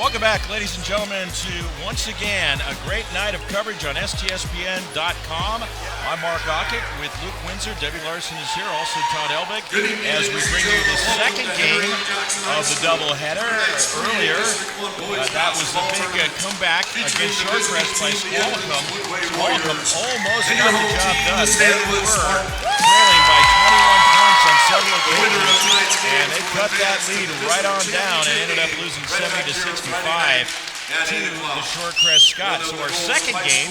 Welcome back, ladies and gentlemen, to once again a great night of coverage on STSPN.com. I'm Mark Aucutt with Luke Windsor. Debbie Larson is here, also Todd Elbeck, as we bring you the second game of the doubleheader. Earlier, that was the big comeback against Shortcrest by Aucutt. Aucutt almost got the job done. They were trailing by 21 points on several occasions, and they cut that lead right on down and ended up losing 70-65 to the Shortcrest Scots. So our second game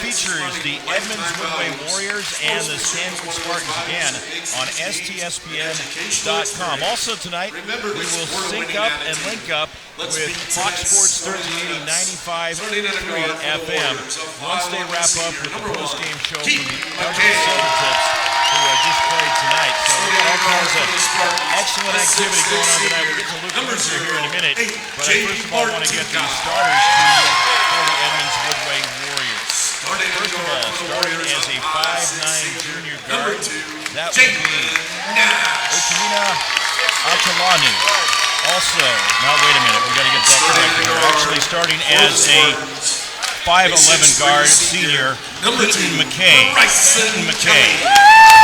features the Edmonds-Woodway Warriors and the Stanwood Spartans again on STSPN.com. Also tonight, we will sync up and link up with Fox Sports 1380 95.3 FM once they wrap up with the postgame show from the Silvertips, who just played tonight. So we've got all kinds of excellent activity going on tonight. We'll get to Luke Windsor here in a minute, but I first of all want to get the starters to you for the Edmonds-Woodway Warriors. First of all, starting as a 5'9 junior guard, that would be Uchimina Achalanu. Also, now wait a minute, we got to get that correct here. Actually starting as a 5'11 guard senior, Keaton McKay. Keaton McKay.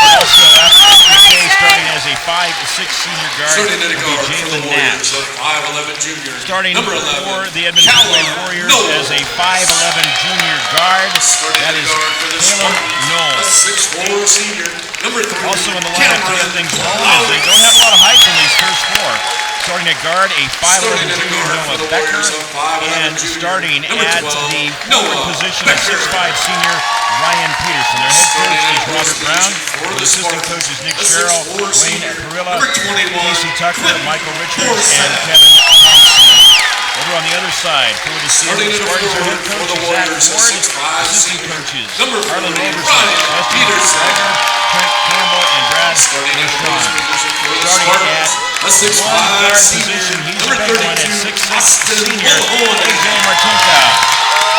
But also after McKay starting as a 5'6 senior guard, will be Jalen Knapp. Starting for the Edmonds-Woodway Warriors as a 5'11 junior guard, that is Caleb Knowles. Also in the lineup to get things rolling, as they don't have a lot of height in these first four. Starting at guard, a 5'11 junior Noah Becker, and starting at the forward position, a 6'5 senior Ryan Peterson. Their head coach is Robert Brown, with assistant coaches Nick Sherrill, Wayne Perilla, Casey Tucker, Michael Richards, and Kevin Thompson. Over on the other side, for the Stanwood Spartans, our head coach is Zach Ward, assistant coaches Harlan Overson, Weston Gregor, Trent Campbell, and Brad Leshon. Starting at one guard position, he's a big one at 6'6 senior, AJ Martinka.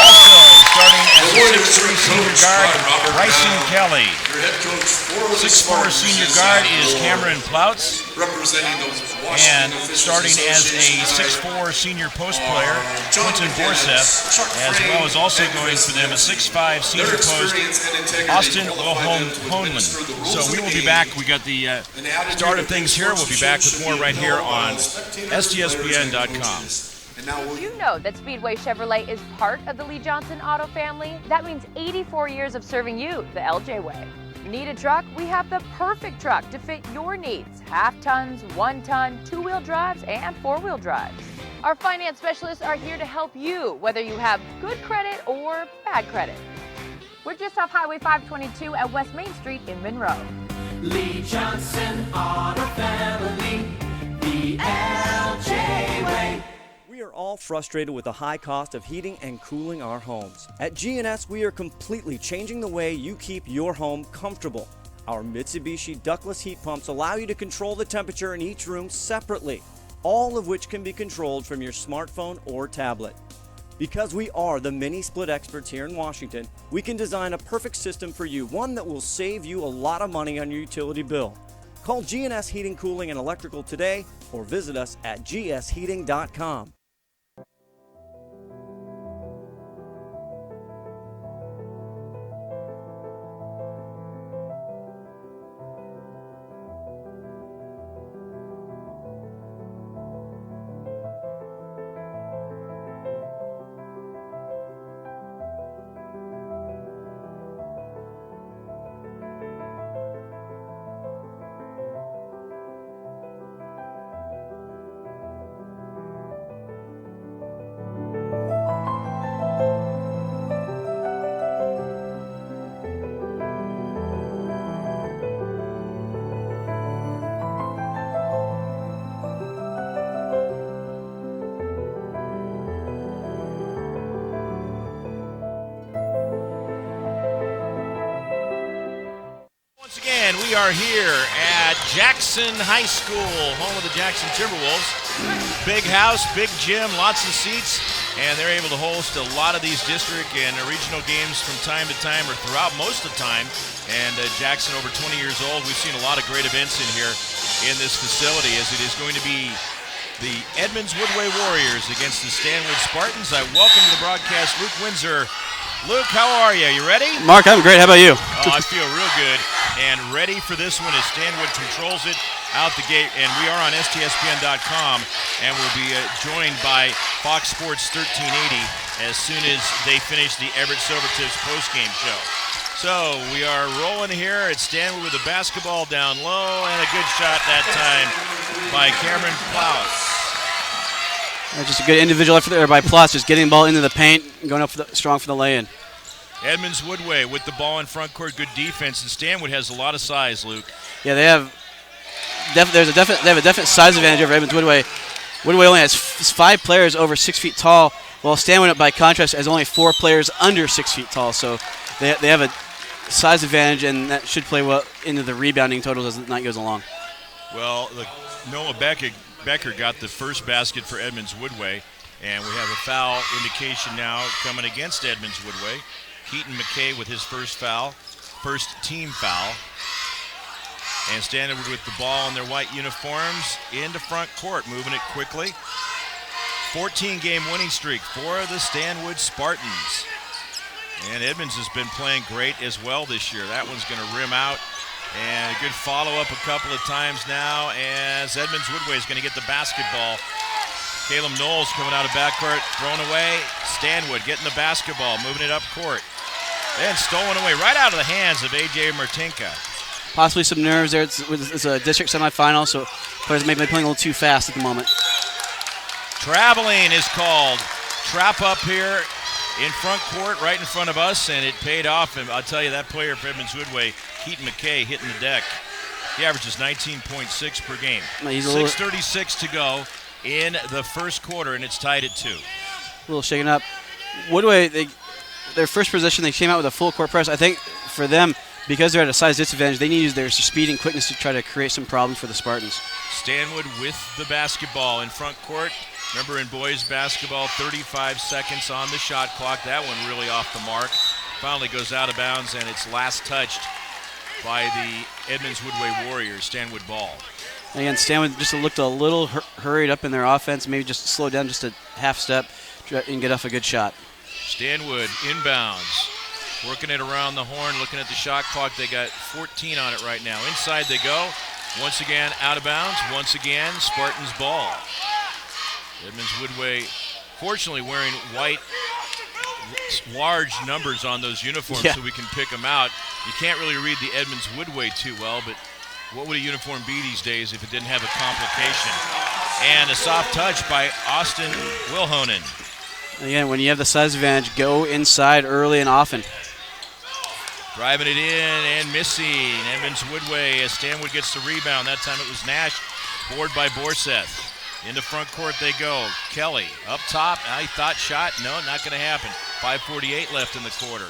Also starting as a 6'3 senior guard, Bryson Kelly. 6'4 senior guard is Cameron Ploutz. And starting as a 6'4 senior post player, Quentin Borseth, as well as also going for them a 6'5 senior post, Austin Hohnman. So we will be back. We got the start of things here. We'll be back with more right here on STSPN.com. Did you know that Speedway Chevrolet is part of the Lee Johnson Auto family? That means 84 years of serving you the LJ way. Need a truck? We have the perfect truck to fit your needs. Half tons, 1 ton, 2-wheel drives, and 4-wheel drives. Our finance specialists are here to help you, whether you have good credit or bad credit. We're just off Highway 522 at West Main Street in Monroe. Lee Johnson Auto Family, the LJ way. We are all frustrated with the high cost of heating and cooling our homes. At G&S, we are completely changing the way you keep your home comfortable. Our Mitsubishi ductless heat pumps allow you to control the temperature in each room separately, all of which can be controlled from your smartphone or tablet. Because we are the mini-split experts here in Washington, we can design a perfect system for you, one that will save you a lot of money on your utility bill. Call G&S Heating, Cooling, and Electrical today or visit us at gsheating.com. We are here at Jackson High School, home of the Jackson Timberwolves. Big house, big gym, lots of seats, and they're able to host a lot of these district and regional games from time to time, or throughout most of the time. And Jackson, over 20 years old, we've seen a lot of great events in here in this facility, as it is going to be the Edmonds-Woodway Warriors against the Stanwood Spartans. I welcome to the broadcast Luke Windsor. Luke, how are you? You ready? Mark, I'm great. How about you? Oh, I feel real good and ready for this one as Stanwood controls it out the gate. And we are on STSPN.com, and we'll be joined by Fox Sports 1380 as soon as they finish the Everett Silvertips postgame show. So we are rolling here at Stanwood with the basketball down low, and a good shot that time by Cameron Klaus. Just a good individual effort there by Plus, just getting the ball into the paint and going up strong for the lay-in. Edmonds-Woodway with the ball in front court, good defense, and Stanwood has a lot of size, Luke. Yeah, they have a definite size advantage over Edmonds-Woodway. Woodway only has 5 players over 6 feet tall, while Stanwood, by contrast, has only 4 players under 6 feet tall. So they have a size advantage, and that should play well into the rebounding totals as the night goes along. Well, Noah Becker got the first basket for Edmonds-Woodway, and we have a foul indication now coming against Edmonds-Woodway. Keaton McKay with his first team foul. And Stanwood with the ball in their white uniforms into front court, moving it quickly. 14-game winning streak for the Stanwood Spartans. And Edmonds has been playing great as well this year. That one's going to rim out. And a good follow-up a couple of times now as Edmonds-Woodway is going to get the basketball. Caleb Knowles coming out of backcourt, thrown away. Stanwood getting the basketball, moving it up court. Then stolen away right out of the hands of A.J. Martinka. Possibly some nerves there. It's a district semifinal, so players may be playing a little too fast at the moment. Traveling is called. Trap up here in front court, right in front of us, and it paid off. And I'll tell you, that player for Edmonds-Woodway, Keaton McKay, hitting the deck. He averages 19.6 per game. 6:36 to go in the first quarter, and it's tied at 2. A little shaken up. Woodway, their first possession, they came out with a full court press. I think for them, because they're at a size disadvantage, they need to use their speed and quickness to try to create some problems for the Spartans. Stanwood with the basketball in front court. Remember, in boys basketball, 35 seconds on the shot clock. That one really off the mark. Finally goes out of bounds, and it's last touched by the Edmonds-Woodway Warriors. Stanwood ball. Again, Stanwood just looked a little hurried up in their offense, maybe just slow down just a half step and get off a good shot. Stanwood inbounds, working it around the horn, looking at the shot clock. They got 14 on it right now. Inside they go. Once again, out of bounds. Once again, Spartans ball. Edmonds-Woodway, fortunately, wearing white, large numbers on those uniforms so we can pick them out. You can't really read the Edmonds-Woodway too well, but what would a uniform be these days if it didn't have a complication? And a soft touch by Austin Wilhonen. Again, when you have the size advantage, go inside early and often. Driving it in and missing. Edmonds-Woodway as Stanwood gets the rebound. That time it was Nash, board by Borseth. Into front court they go. Kelly up top. I thought shot. No, not going to happen. 5:48 left in the quarter.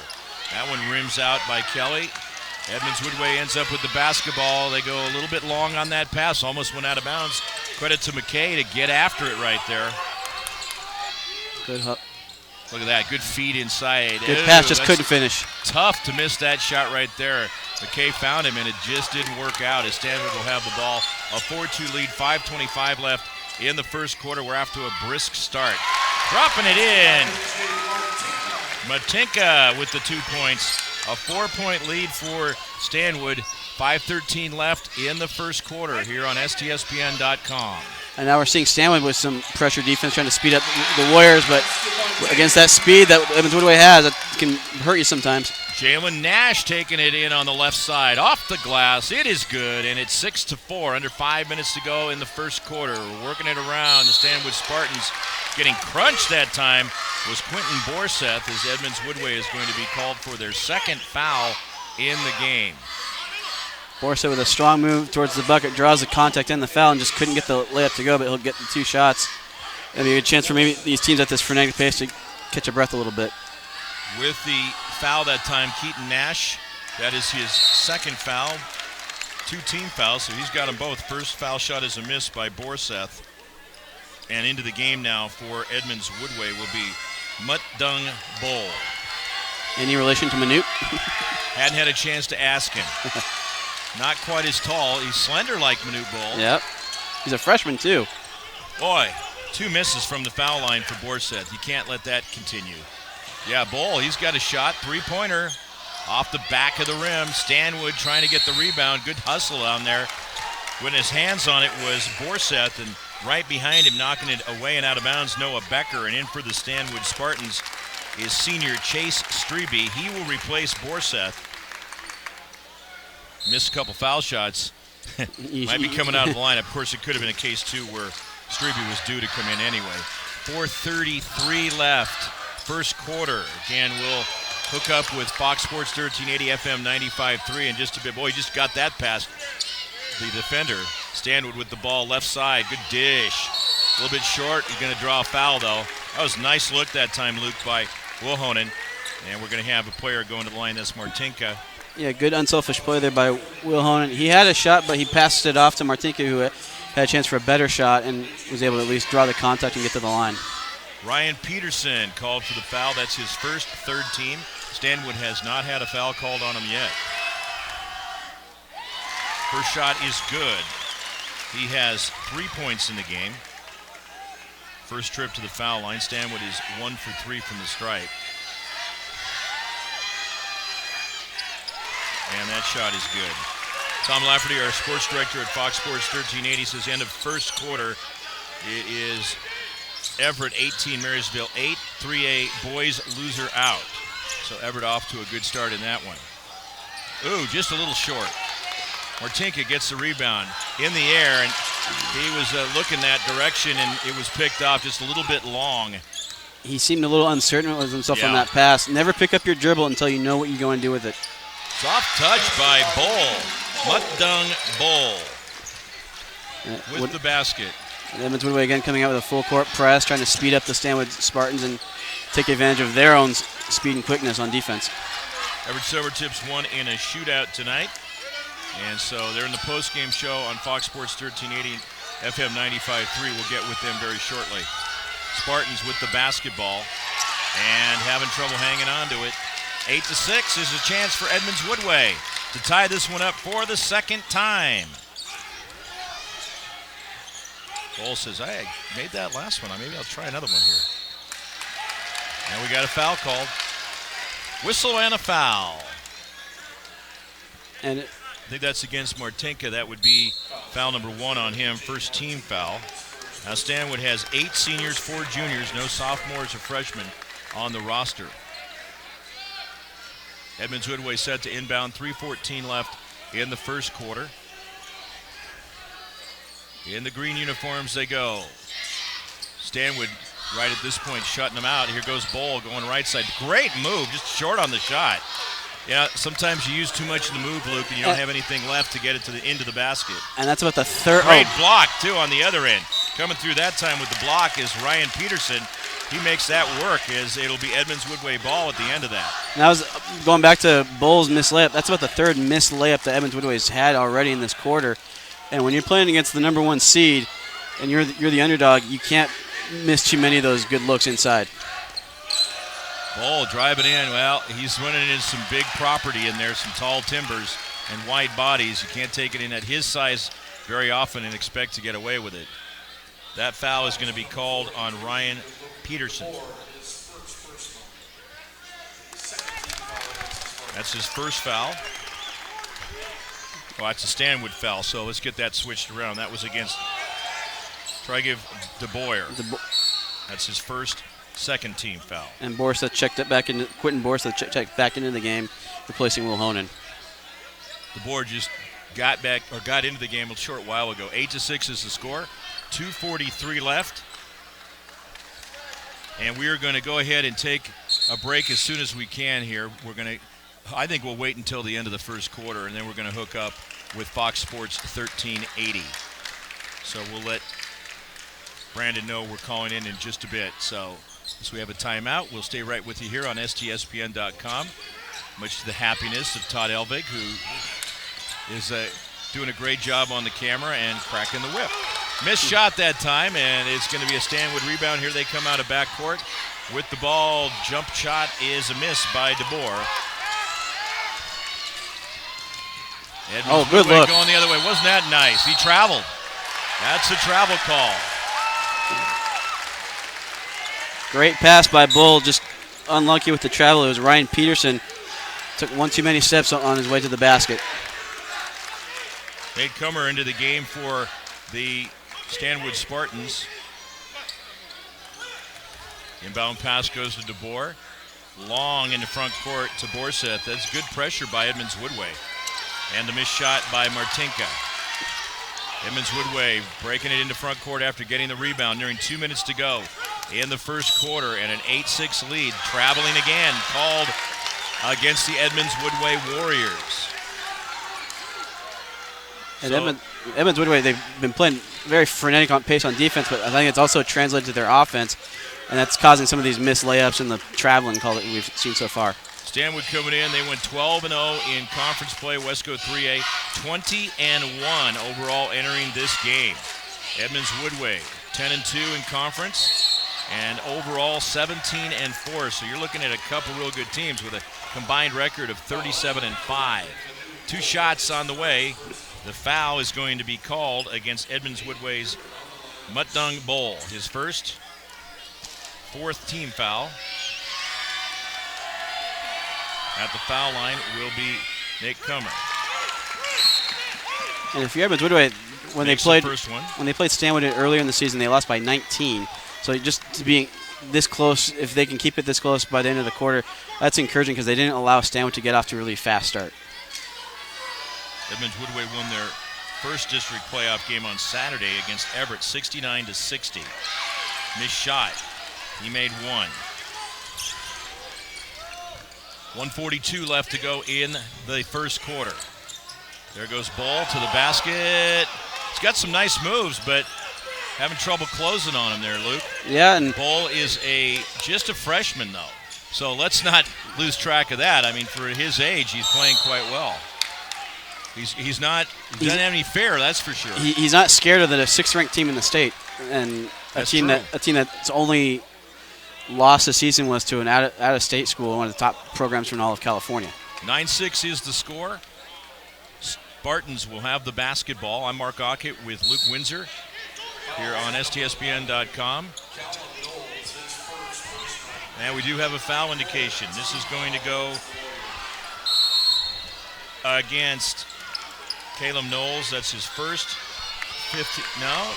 That one rims out by Kelly. Edmonds-Woodway ends up with the basketball. They go a little bit long on that pass. Almost went out of bounds. Credit to McKay to get after it right there. Good hook. Look at that. Good feed inside. Good pass, just couldn't finish. Tough to miss that shot right there. McKay found him, and it just didn't work out as Stanwood will have the ball. A 4-2 lead, 5:25 left in the first quarter. We're off to a brisk start. Dropping it in. Matinka with the 2 points. A 4-point lead for Stanwood. 5:13 left in the first quarter here on STSPN.com. And now we're seeing Stanwood with some pressure defense trying to speed up the Warriors, but against that speed that Edmonds-Woodway has, it can hurt you sometimes. Jalen Nash taking it in on the left side. Off the glass. It is good, and it's 6-4. Under 5 minutes to go in the first quarter. We're working it around. The Stanwood Spartans getting crunched that time was Quentin Borseth, as Edmonds-Woodway is going to be called for their second foul in the game. Borseth with a strong move towards the bucket, draws the contact and the foul, and just couldn't get the layup to go, but he'll get the 2 shots. It'll be a good chance for maybe these teams at this frenetic pace to catch a breath a little bit. With the foul that time, Keaton Nash, that is his second foul. 2 team fouls, so he's got them both. First foul shot is a miss by Borseth. And into the game now for Edmonds-Woodway will be Mutdung Bull. Any relation to Manute? Hadn't had a chance to ask him. Not quite as tall. He's slender like Manute Bull. Yep. He's a freshman, too. Boy, 2 misses from the foul line for Borseth. You can't let that continue. Yeah, Bull, he's got a shot, 3-pointer off the back of the rim. Stanwood trying to get the rebound. Good hustle down there. When his hands on it was Borseth, and right behind him knocking it away and out of bounds, Noah Becker. And in for the Stanwood Spartans is senior Chase Strebe. He will replace Borseth. Missed a couple foul shots. Might be coming out of the line. Of course, it could have been a case, too, where Strebe was due to come in anyway. 4:33 left. First quarter. Again, we'll hook up with Fox Sports 1380 FM 95.3 in just a bit. Boy, he just got that past the defender. Stanwood with the ball left side. Good dish. A little bit short. He's going to draw a foul, though. That was a nice look that time, Luke, by Wilhonen. And we're going to have a player going to the line. That's Martinka. Yeah, good unselfish play there by Wilhonen. He had a shot, but he passed it off to Martinka, who had a chance for a better shot and was able to at least draw the contact and get to the line. Ryan Peterson called for the foul. That's his first, third team. Stanwood has not had a foul called on him yet. First shot is good. He has 3 points in the game. First trip to the foul line. Stanwood is 1 for 3 from the stripe. And that shot is good. Tom Lafferty, our sports director at Fox Sports 1380, says end of first quarter. It is Everett 18, Marysville 8, 3A boys loser out. So Everett off to a good start in that one. Ooh, just a little short. Martinka gets the rebound in the air, and he was looking that direction, and it was picked off just a little bit long. He seemed a little uncertain with himself on that pass. Never pick up your dribble until you know what you're going to do with it. Soft touch by Bull. Mukdung Bull with the basket. Edmonds-Woodway again coming out with a full court press, trying to speed up the Stanwood Spartans and take advantage of their own speed and quickness on defense. Everett Silvertips won in a shootout tonight. And so they're in the postgame show on Fox Sports 1380 FM 95.3. We'll get with them very shortly. Spartans with the basketball and having trouble hanging on to it. 8-6 is a chance for Edmonds-Woodway to tie this one up for the second time. Bull says, I made that last one. Maybe I'll try another one here. And we got a foul called. Whistle and a foul. And I think that's against Martinka. That would be foul number 1 on him, first team foul. Now Stanwood has 8 seniors, 4 juniors, no sophomores or freshmen on the roster. Edmonds-Woodway set to inbound, 3:14 left in the first quarter. In the green uniforms they go. Stanwood right at this point shutting them out. Here goes Bull going right side. Great move, just short on the shot. Yeah, sometimes you use too much in the move, Luke, and you don't have anything left to get it to the into the basket. And that's about the third. Great block, too, on the other end. Coming through that time with the block is Ryan Peterson. He makes that work as it'll be Edmonds-Woodway ball at the end of that. And I was going back to Bull's missed layup. That's about the third missed layup that Edmonds-Woodway's had already in this quarter. And when you're playing against the number 1 seed and you're the underdog, you can't miss too many of those good looks inside. Bull driving in. Well, he's running into some big property in there, some tall timbers and wide bodies. You can't take it in at his size very often and expect to get away with it. That foul is going to be called on Ryan Peterson. That's his first foul. Oh, that's a Stanwood foul, so let's get that switched around. That was against Trygiv DeBoer. That's his first second team foul. And Borseth checked it back into Quentin Borseth checked back into the game, replacing Wilhonen. DeBoer just got into the game a short while ago. 8-6 is the score. 2:43 left. And we are going to go ahead and take a break as soon as we can here. I think we'll wait until the end of the first quarter, and then we're going to hook up with Fox Sports 1380. So we'll let Brandon know we're calling in just a bit. So as we have a timeout, we'll stay right with you here on STSPN.com. Much to the happiness of Todd Elvig, who is doing a great job on the camera and cracking the whip. Missed shot that time, and it's going to be a Stanwood rebound. Here they come out of backcourt with the ball. Jump shot is a miss by DeBoer. Good look. Going the other way. Wasn't that nice? He traveled. That's a travel call. Great pass by Bull, just unlucky with the travel. It was Ryan Peterson. Took one too many steps on his way to the basket. Nate Comer into the game for the Stanwood Spartans. Inbound pass goes to DeBoer. Long in the front court to Borseth. That's good pressure by Edmonds-Woodway. And the missed shot by Martinka. Edmonds-Woodway breaking it into front court after getting the rebound. Nearing 2 minutes to go in the first quarter, and an 8-6 lead. Traveling again, called against the Edmonds-Woodway Warriors. And Edmonds-Woodway, they've been playing very frenetic on pace on defense, but I think it's also translated to their offense, and that's causing some of these missed layups and the traveling call that we've seen so far. Stanwood coming in, they went 12-0 in conference play, Westco 3A, 20-1 overall entering this game. Edmonds-Woodway 10-2 in conference, and overall 17-4. So you're looking at a couple real good teams with a combined record of 37-5. 2 shots on the way. The foul is going to be called against Edmonds-Woodway's Mutdung Bull. His first, 4th team foul. At the foul line will be Nate Comer. And if you're Edmonds-Woodway, when they played Stanwood earlier in the season, they lost by 19. So just to be this close, if they can keep it this close by the end of the quarter, that's encouraging because they didn't allow Stanwood to get off to a really fast start. Edmonds-Woodway won their first district playoff game on Saturday against Everett, 69-60. Missed shot. He made one. 1:42 left to go in the first quarter. There goes Bull to the basket. He's got some nice moves, but having trouble closing on him there, Luke. Yeah, and Bull is just a freshman, though. So let's not lose track of that. I mean, for his age, he's playing quite well. He doesn't have any fear, that's for sure. He's not scared of the 6th-ranked team in the state, and a team that's only lost this season was to an out-of-state school, one of the top programs from all of California. 9-6 is the score. Spartans will have the basketball. I'm Mark Aucutt with Luke Windsor here on STSPN.com. And we do have a foul indication. This is going to go against Caleb Knowles. That's his first 15. No,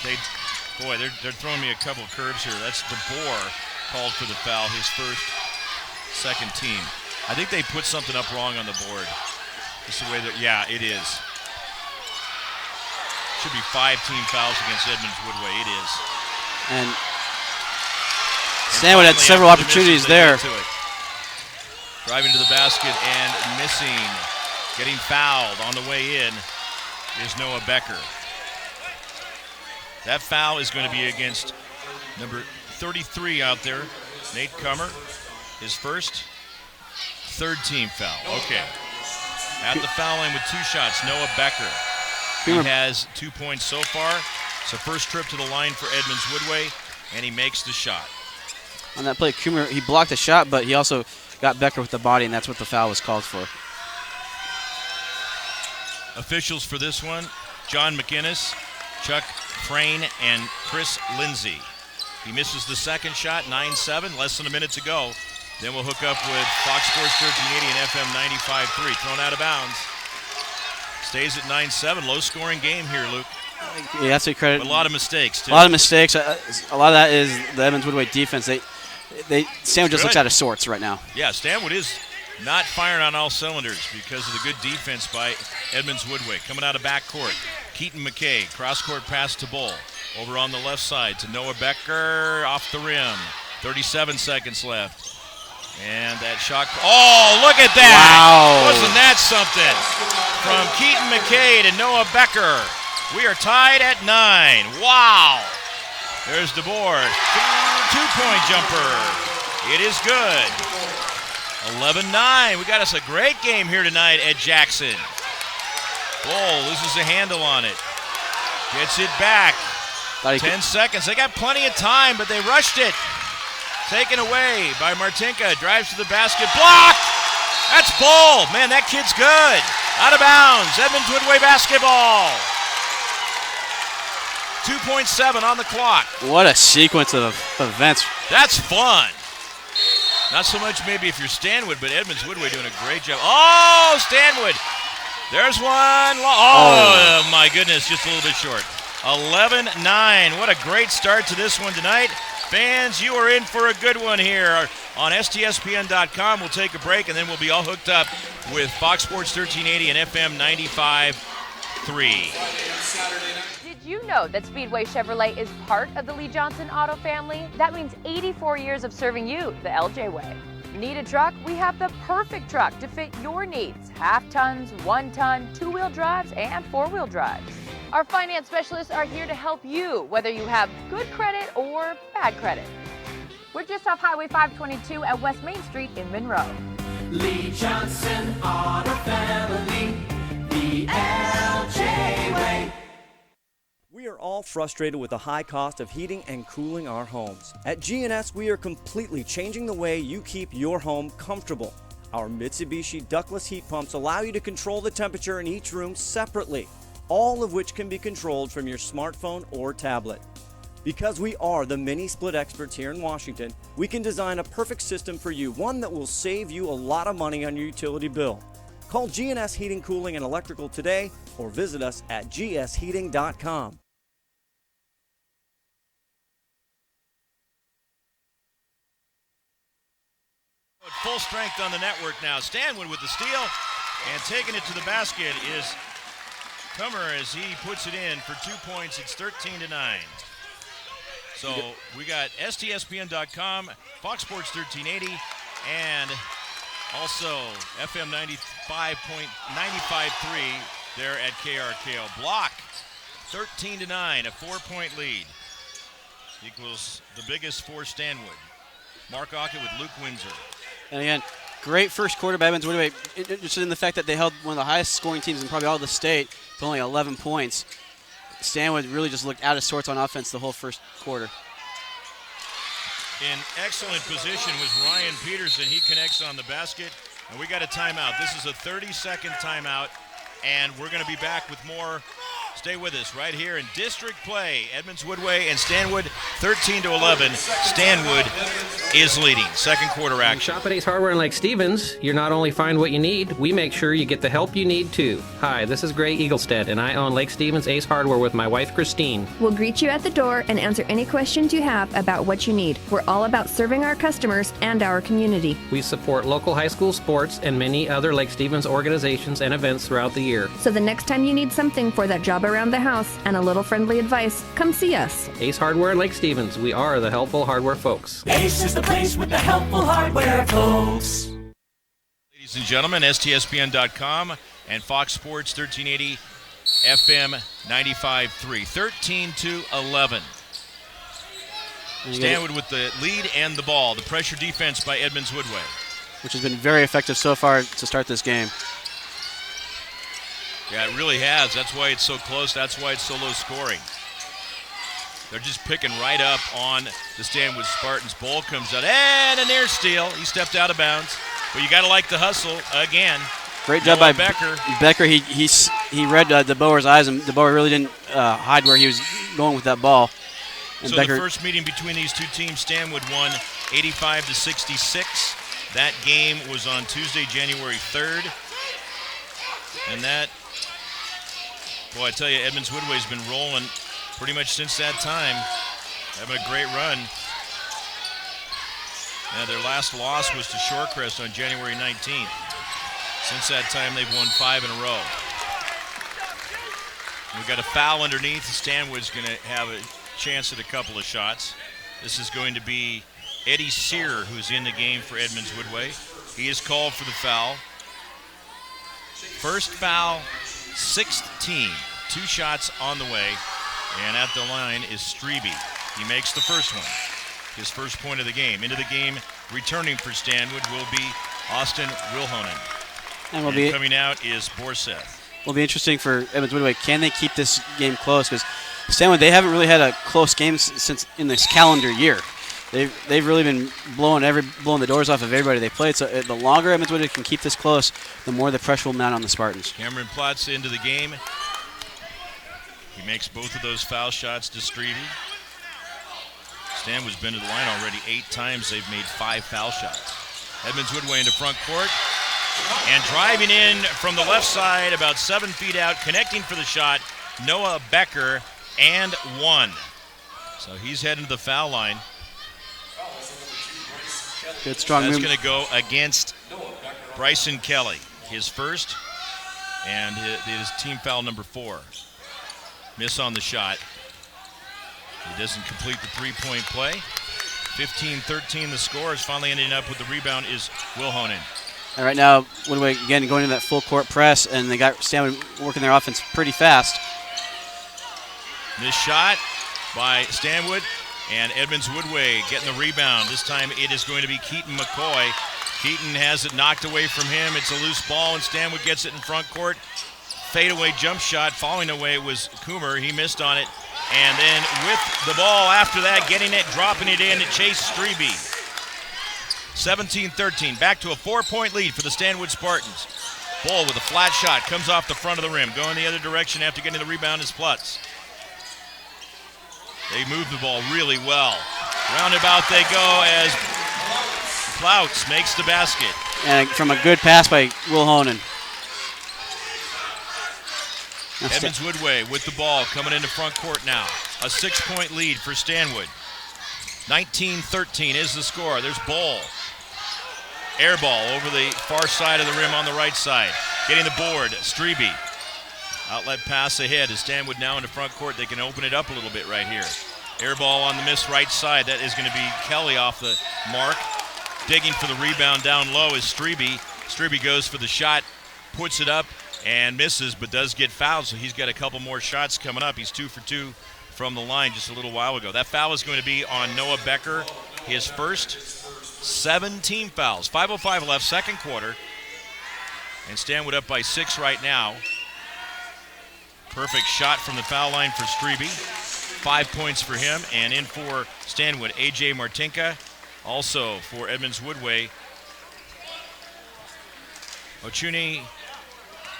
they're throwing me a couple of curves here. That's DeBoer called for the foul, his first, 2nd team. I think they put something up wrong on the board. Just the way that, yeah, it is. Should be 5 team fouls against Edmonds-Woodway. It is. And Stanwood had several opportunities there. Driving to the basket and missing. Getting fouled on the way in is Noah Becker. That foul is going to be against number 33 out there, Nate Comer. His first, 3rd team foul. Okay. At the foul line with 2 shots, Noah Becker. He has 2 points so far. It's the first trip to the line for Edmonds-Woodway, and he makes the shot. On that play, Coomer, he blocked the shot, but he also got Becker with the body, and that's what the foul was called for. Officials for this one, John McInnes, Chuck Crane, and Chris Lindsay. He misses the 2nd shot, 9-7, less than a minute to go. Then we'll hook up with Fox Sports 1380 and FM 95.3. Thrown out of bounds. Stays at 9-7. Low-scoring game here, Luke. You have to credit. But a lot of mistakes, too. A lot of mistakes. A lot of that is the Edmonds-Woodway defense. Stanwood just looks out of sorts right now. Yeah, Stanwood is not firing on all cylinders because of the good defense by Edmonds-Woodway. Coming out of backcourt, Keaton McKay, cross-court pass to Bull. Over on the left side to Noah Becker, off the rim. 37 seconds left. And that shot. Oh, look at that! Wow. Wasn't that something? From Keaton McKay to Noah Becker. We are tied at 9. Wow! There's DeBoer. 2-point jumper. It is good. 11-9. We got us a great game here tonight at Jackson. Bull loses a handle on it. Gets it back. 10 seconds. They got plenty of time, but they rushed it. Taken away by Martinka. Drives to the basket. Blocked! That's Bull. Man, that kid's good. Out of bounds. Edmonds-Woodway basketball. 2.7 on the clock. What a sequence of events. That's fun. Not so much maybe if you're Stanwood, but Edmonds-Woodway doing a great job. Oh, Stanwood. There's one. Oh, my goodness, just a little bit short. 11-9. What a great start to this one tonight. Fans, you are in for a good one here on STSPN.com. We'll take a break, and then we'll be all hooked up with Fox Sports 1380 and FM 95.3. Did you know that Speedway Chevrolet is part of the Lee Johnson Auto family? That means 84 years of serving you the LJ way. Need a truck? We have the perfect truck to fit your needs. Half tons, 1 ton, 2-wheel drives, and 4-wheel drives. Our finance specialists are here to help you, whether you have good credit or bad credit. We're just off Highway 522 at West Main Street in Monroe. Lee Johnson Auto Family, the LJ way. We are all frustrated with the high cost of heating and cooling our homes. At GNS, we are completely changing the way you keep your home comfortable. Our Mitsubishi ductless heat pumps allow you to control the temperature in each room separately, all of which can be controlled from your smartphone or tablet. Because we are the mini split experts here in Washington, we can design a perfect system for you, one that will save you a lot of money on your utility bill. Call GNS Heating, Cooling, and Electrical today or visit us at gsheating.com. At full strength on the network now. Stanwood with the steal, and taking it to the basket is Comer as he puts it in for 2 points. It's 13-9. So we got STSPN.com, Fox Sports 1380, and also FM 95.953 there at KRKO. Block 13-9, a 4-point lead. Equals the biggest for Stanwood. Mark Aucutt with Luke Windsor. And again, great first quarter by Edmonds-Woodway. Interested in the fact that they held one of the highest scoring teams in probably all of the state to only 11 points. Stanwood really just looked out of sorts on offense the whole first quarter. In excellent position was Ryan Peterson. He connects on the basket, and we got a timeout. This is a 30-second timeout, and we're going to be back with more. Stay with us right here in district play. Edmonds-Woodway and Stanwood, 13-11. Stanwood is leading. Second quarter action. Shop at Ace Hardware in Lake Stevens. You not only find what you need, we make sure you get the help you need too. Hi, this is Gray Eaglestead, and I own Lake Stevens Ace Hardware with my wife Christine. We'll greet you at the door and answer any questions you have about what you need. We're all about serving our customers and our community. We support local high school sports and many other Lake Stevens organizations and events throughout the year. So the next time you need something for that job around the house and a little friendly advice, come see us. Ace Hardware in Lake Stevens. We are the helpful hardware folks. Ace is the place with the helpful hardware, folks. Ladies and gentlemen, STSPN.com and Fox Sports 1380 FM 95.3. 13-11. Stanwood with the lead and the ball. The pressure defense by Edmonds-Woodway, which has been very effective so far to start this game. Yeah, it really has. That's why it's so close. That's why it's so low scoring. They're just picking right up on the Stanwood Spartans. Ball comes out, and a near steal. He stepped out of bounds. But you got to like the hustle again. Great job by Becker. Becker, he read DeBoer's eyes, and DeBoer really didn't hide where he was going with that ball. And so Becker, the first meeting between these two teams, Stanwood won 85-66. That game was on Tuesday, January 3rd. And that, boy, I tell you, Edmonds-Woodway's been rolling pretty much since that time. Having a great run. Now, their last loss was to Shorecrest on January 19th. Since that time, they've won 5 in a row. We've got a foul underneath. Stanwood's going to have a chance at a couple of shots. This is going to be Eddie Sear, who's in the game for Edmonds-Woodway. He is called for the foul. First foul, 6th team. 2 shots on the way. And at the line is Strebe. He makes the first one. His first point of the game. Into the game, returning for Stanwood will be Austin Wilhonen. And coming out is Borseth. Will be interesting for Edmonds-Woodway. Can they keep this game close? Because Stanwood, they haven't really had a close game since in this calendar year. They've really been blowing the doors off of everybody they played. So the longer Edmonds-Woodway can keep this close, the more the pressure will mount on the Spartans. Cameron Platz into the game. He makes both of those foul shots to Strebe. Stanwood's been to the line already 8 times. They've made 5 foul shots. Edmonds-Woodway into front court. And driving in from the left side, about 7 feet out, connecting for the shot, Noah Becker, and 1. So he's heading to the foul line. Good strong move. That's going to go against Bryson Kelly, his first, and his team foul number 4. Miss on the shot. He doesn't complete the three-point play. 15-13 the score. Is finally ending up with the rebound is Wilhonen. And right now, Woodway again going into that full court press, and they got Stanwood working their offense pretty fast. This shot by Stanwood, and Edmonds-Woodway getting the rebound. This time it is going to be Keaton McCoy. Keaton has it knocked away from him. It's a loose ball, and Stanwood gets it in front court. Fadeaway jump shot. Falling away was Coomer. He missed on it. And then with the ball after that, getting it, dropping it in, Chase Strebe. 17-13, back to a 4-point lead for the Stanwood Spartans. Bull with a flat shot, comes off the front of the rim. Going the other direction after getting the rebound is Plutz. They move the ball really well. Roundabout they go as Plutz makes the basket. And from a good pass by Wilhonen. Edmonds-Woodway with the ball coming into front court now. A 6-point lead for Stanwood. 19-13 is the score. There's Bull. Air ball over the far side of the rim on the right side. Getting the board, Strebe. Outlet pass ahead as Stanwood now into front court. They can open it up a little bit right here. Air ball on the miss right side. That is going to be Kelly off the mark. Digging for the rebound down low is Strebe. Strebe goes for the shot, puts it up, and misses, but does get fouled, so he's got a couple more shots coming up. He's 2 for 2 from the line just a little while ago. That foul is going to be on Noah Becker, his first. 17 fouls. 5:05 left, second quarter. And Stanwood up by 6 right now. Perfect shot from the foul line for Strebe. 5 points for him. And in for Stanwood, A.J. Martinka. Also for Edmonds-Woodway, Ochuni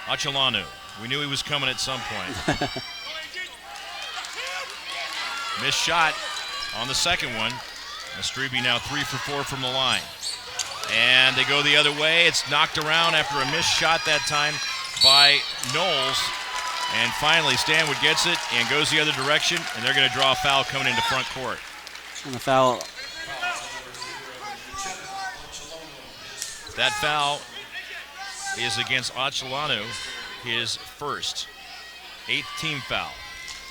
Achalanu. We knew he was coming at some point. Missed shot on the second one. Strebe now 3 for 4 from the line. And they go the other way. It's knocked around after a missed shot that time by Knowles. And finally, Stanwood gets it and goes the other direction, and they're going to draw a foul coming into front court. And the foul. That foul is against Achalanu, his first. 8th team foul.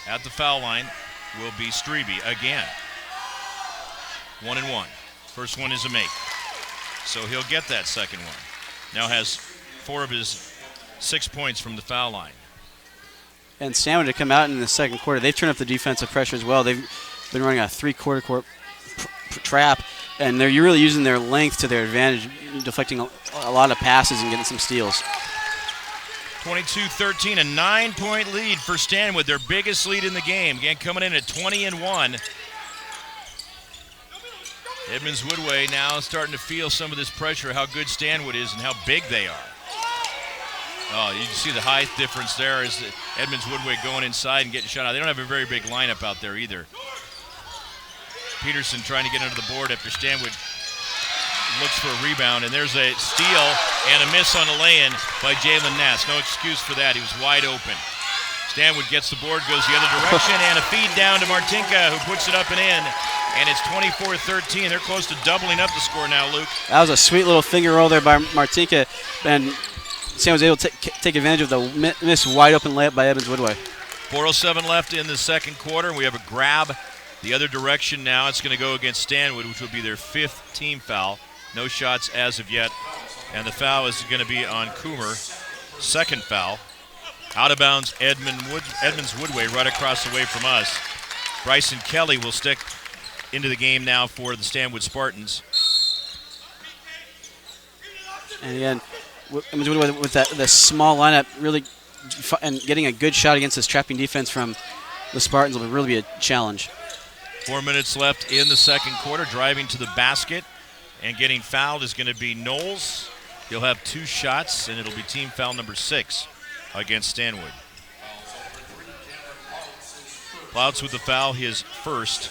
At the foul line will be Strebe again. 1 and 1. First one is a make. So he'll get that second one. Now has 4 of his 6 points from the foul line. And Stanwood to come out in the second quarter. They've turned up the defensive pressure as well. They've been running a 3-quarter court trap, and they're really using their length to their advantage, deflecting a lot of passes and getting some steals. 22-13, a 9-point lead for Stanwood, their biggest lead in the game. Again, coming in at 20 and 1. Edmonds-Woodway now starting to feel some of this pressure, how good Stanwood is and how big they are. Oh, you can see the height difference there as Edmonds-Woodway going inside and getting shot out. They don't have a very big lineup out there either. Peterson trying to get under the board after Stanwood looks for a rebound, and there's a steal and a miss on a lay-in by Jalen Nass. No excuse for that. He was wide open. Stanwood gets the board, goes the other direction, and a feed down to Martinka, who puts it up and in. And it's 24-13. They're close to doubling up the score now, Luke. That was a sweet little finger roll there by Martinka, and Sam was able to take advantage of the miss wide open layup by Edmonds-Woodway. 4:07 left in the second quarter. We have a grab the other direction now. It's going to go against Stanwood, which will be their 5th team foul. No shots as of yet. And the foul is going to be on Coomer. Second foul. Out of bounds, Edmonds-Woodway right across the way from us. Bryson Kelly will stick into the game now for the Stanwood Spartans. And again, with the small lineup, really, and getting a good shot against this trapping defense from the Spartans will really be a challenge. 4 minutes left in the second quarter. Driving to the basket and getting fouled is going to be Knowles. He'll have 2 shots, and it'll be team foul number 6 against Stanwood. Plouts with the foul, his first.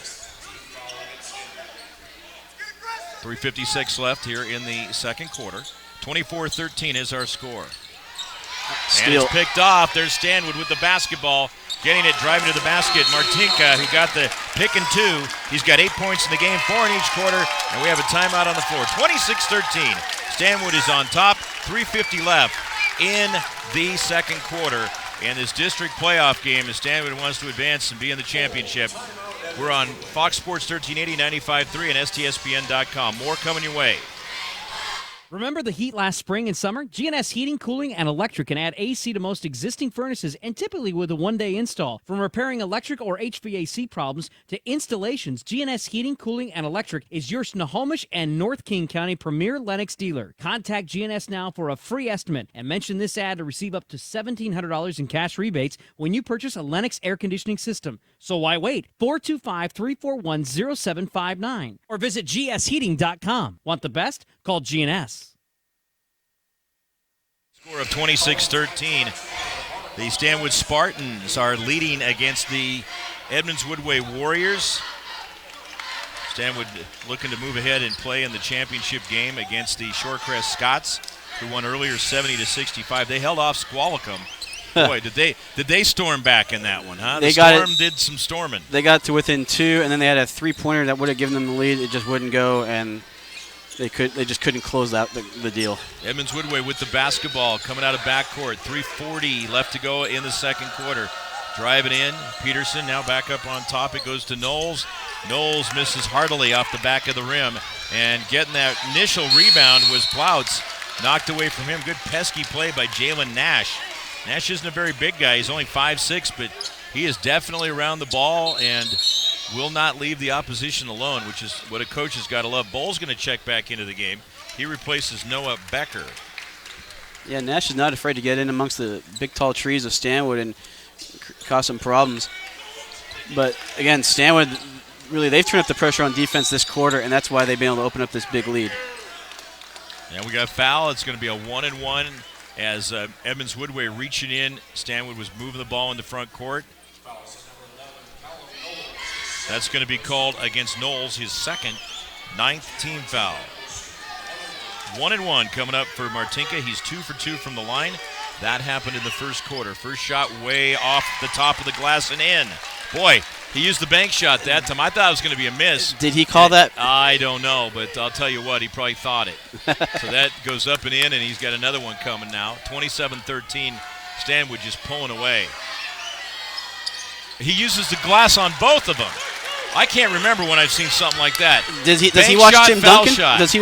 3:56 left here in the second quarter. 24-13 is our score. Steal. And it's picked off. There's Stanwood with the basketball. Getting it, driving to the basket. Martinka, who got the pick and two. He's got 8 points in the game, 4 in each quarter, and we have a timeout on the floor. 26-13. Stanwood is on top. 3:50 left in the second quarter. And this district playoff game, as Stanwood wants to advance and be in the championship. We're on Fox Sports 1380, 95.3, and STSPN.com. More coming your way. Remember the heat last spring and summer? GNS Heating, Cooling, and Electric can add AC to most existing furnaces, and typically with a one-day install. From repairing electric or HVAC problems to installations, GNS Heating, Cooling, and Electric is your Snohomish and North King County premier Lennox dealer. Contact GNS now for a free estimate and mention this ad to receive up to $1,700 in cash rebates when you purchase a Lennox air conditioning system. So why wait? 425-341-0759 or visit gsheating.com. Want the best? Call GNS. Score of 26-13. The Stanwood Spartans are leading against the Edmonds-Woodway Warriors. Stanwood looking to move ahead and play in the championship game against the Shorecrest Scots, who won earlier 70-65. They held off Squalicum. Boy, did they storm back in that one, huh? The Storm did some storming. They got to within 2, and then they had a three-pointer that would have given them the lead. It just wouldn't go, and they just couldn't close out the deal. Edmonds-Woodway with the basketball coming out of backcourt. 3:40 left to go in the second quarter. Driving in, Peterson now back up on top. It goes to Knowles. Knowles misses heartily off the back of the rim, and getting that initial rebound was Plouts. Knocked away from him. Good pesky play by Jalen Nash. Nash isn't a very big guy. He's only 5'6", but he is definitely around the ball and will not leave the opposition alone, which is what a coach has got to love. Bull's going to check back into the game. He replaces Noah Becker. Yeah, Nash is not afraid to get in amongst the big, tall trees of Stanwood and cause some problems. But, again, Stanwood, really, they've turned up the pressure on defense this quarter, and that's why they've been able to open up this big lead. And we got a foul. It's going to be a 1-and-1 as Edmonds-Woodway reaching in. Stanwood was moving the ball in the front court. That's going to be called against Knowles, his second, 9th team foul. 1-and-1 coming up for Martinka. He's 2 for 2 from the line. That happened in the first quarter. First shot way off the top of the glass and in. Boy, he used the bank shot that time. I thought it was going to be a miss. Did he call that? I don't know, but I'll tell you what, he probably thought it. So that goes up and in, and he's got another one coming now. 27-13, Stanwood just pulling away. He uses the glass on both of them. I can't remember when I've seen something like that. Does he watch Tim Duncan? Did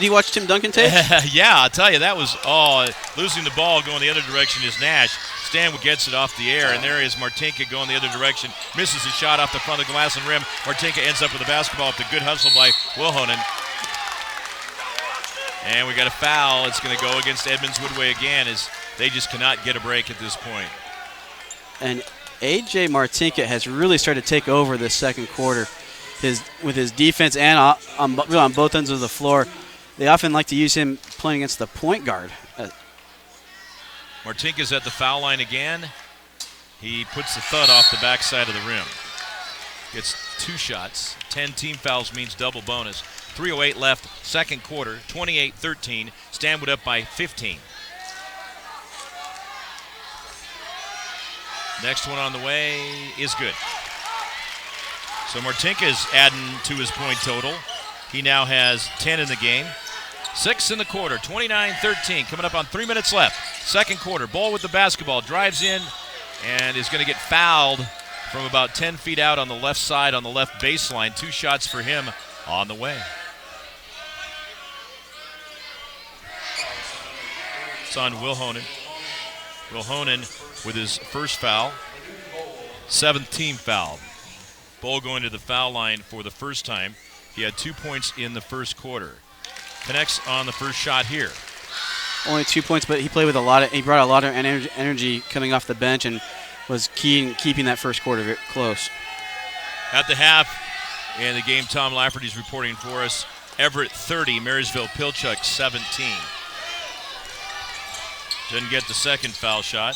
he watch Tim Duncan tape? Yeah, I'll tell you, that was losing the ball going the other direction is Nash. Stanwood gets it off the air, and there is Martinka going the other direction. Misses a shot off the front of the glass and rim. Martinka ends up with the basketball with a good hustle by Wilhonen. And we got a foul. It's going to go against Edmonds-Woodway again as they just cannot get a break at this point. And A.J. Martinka has really started to take over this second quarter with his defense and on both ends of the floor. They often like to use him playing against the point guard. Martinka's at the foul line again. He puts the thud off the backside of the rim. Gets 2 shots. 10 team fouls means double bonus. 3:08 left, second quarter, 28-13. Stanwood up by 15. Next one on the way is good. So Martinka's adding to his point total. He now has 10 in the game. 6 in the quarter, 29-13. Coming up on 3 minutes left. Second quarter, Bull with the basketball. Drives in and is going to get fouled from about 10 feet out on the left side on the left baseline. 2 shots for him on the way. It's on Wilhonen. Wilhonen with his first foul. 7th team foul. Bull going to the foul line for the first time. He had 2 points in the first quarter. Connects on the first shot here. Only 2 points, but he played with he brought a lot of energy coming off the bench and was key in keeping that first quarter close. At the half, in the game, Tom Lafferty's reporting for us. Everett 30, Marysville Pilchuck 17. Didn't get the second foul shot.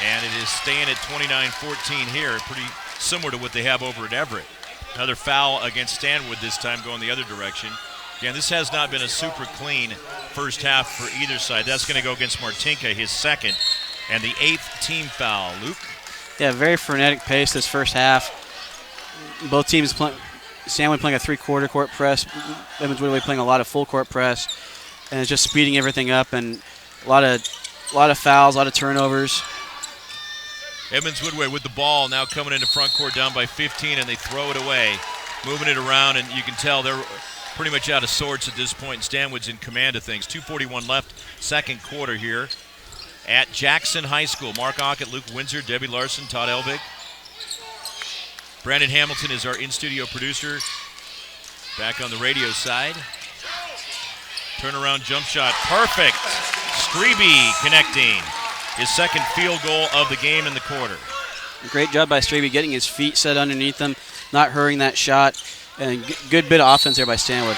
And it is staying at 29-14 here, pretty similar to what they have over at Everett. Another foul against Stanwood, this time going the other direction. Again, this has not been a super clean first half for either side. That's going to go against Martinka, his second, and the 8th team foul. Luke? Yeah, very frenetic pace this first half. Both teams Stanwood playing a three-quarter court press, Edmonds-Woodway playing a lot of full court press, and it's just speeding everything up, and a lot of fouls, a lot of turnovers. Edmonds-Woodway with the ball now coming into front court down by 15, and they throw it away, moving it around, and you can tell they're pretty much out of sorts at this point. Stanwood's in command of things. 2:41 left, second quarter here at Jackson High School. Mark Aucutt, Luke Windsor, Debbie Larson, Todd Elvig. Brandon Hamilton is our in-studio producer. Back on the radio side. Turnaround jump shot, perfect. Strebe connecting. His second field goal of the game in the quarter. Great job by Strebe getting his feet set underneath him, not hurrying that shot, and good bit of offense there by Stanwood.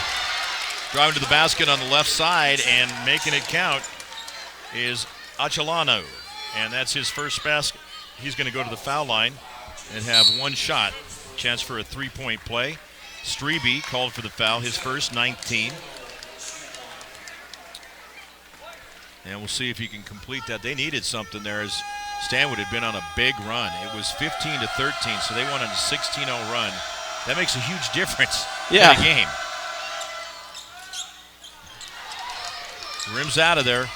Driving to the basket on the left side and making it count is Achelano, and that's his first basket. He's going to go to the foul line and have one shot, chance for a three-point play. Strebe called for the foul, his first, 19. And we'll see if he can complete that. They needed something there as Stanwood had been on a big run. It was 15-13, so they went on a 16-0 run. That makes a huge difference in a game. Rims out of there.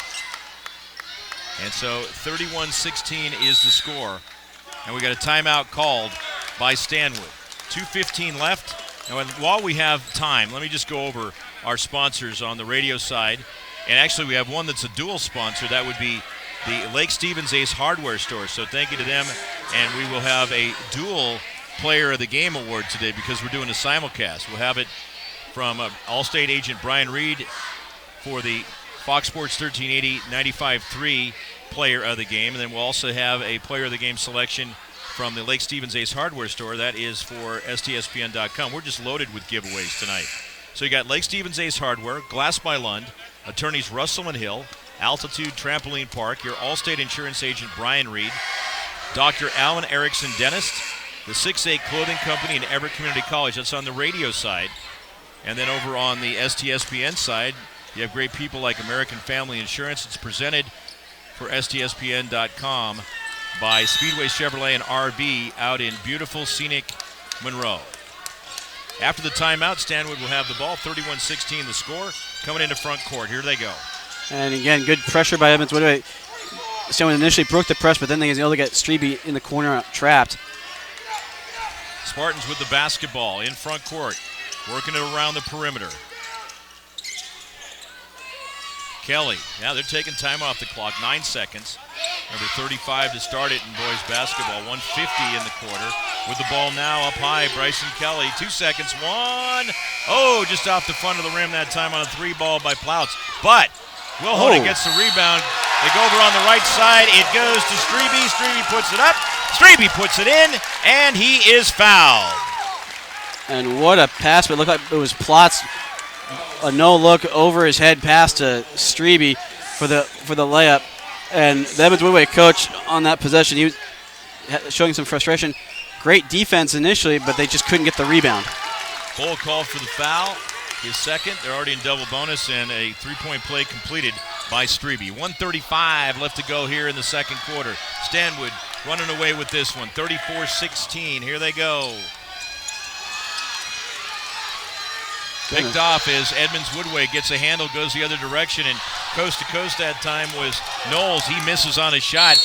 And so 31-16 is the score. And we got a timeout called by Stanwood. 2:15 left. And while we have time, let me just go over our sponsors on the radio side. And actually, we have one that's a dual sponsor. That would be the Lake Stevens Ace Hardware Store. So thank you to them. And we will have a dual Player of the Game award today because we're doing a simulcast. We'll have it from Allstate agent Brian Reed for the Fox Sports 1380 95.3 Player of the Game. And then we'll also have a Player of the Game selection from the Lake Stevens Ace Hardware Store. That is for STSPN.com. We're just loaded with giveaways tonight. So you got Lake Stevens Ace Hardware, Glass by Lund, attorneys Russell and Hill, Altitude Trampoline Park, your Allstate insurance agent Brian Reed, Dr. Alan Erickson Dentist, the 6'8 Clothing Company, and Everett Community College. That's on the radio side. And then over on the STSPN side, you have great people like American Family Insurance. It's presented for STSPN.com by Speedway Chevrolet and RV out in beautiful, scenic Monroe. After the timeout, Stanwood will have the ball. 31-16 the score. Coming into front court. Here they go. And again, good pressure by Edmonds-Woodway. Stanwood initially broke the press, but then they were able to get Strebe in the corner trapped. Spartans with the basketball in front court, working it around the perimeter. Kelly, now they're taking time off the clock, 9 seconds. Number 35 to start it in boys basketball, 150 in the quarter. With the ball now up high, Bryson Kelly, 2 seconds, one. Oh, just off the front of the rim that time on a three ball by Plouts. But Will Honig gets the rebound. They go over on the right side. It goes to Strebe. Strebe puts it up. Strebe puts it in, and he is fouled. And what a pass, but it looked like it was Plouts. A no-look over his head pass to Strebe for the layup. And the Edmonds-Woodway coach on that possession, he was showing some frustration. Great defense initially, but they just couldn't get the rebound. Cole called for the foul. His second. They're already in double bonus, and a three-point play completed by Strebe. 1:35 left to go here in the second quarter. Stanwood running away with this one. 34-16. Here they go. Picked off as Edmonds-Woodway gets a handle, goes the other direction, and coast to coast that time was Knowles. He misses on his shot.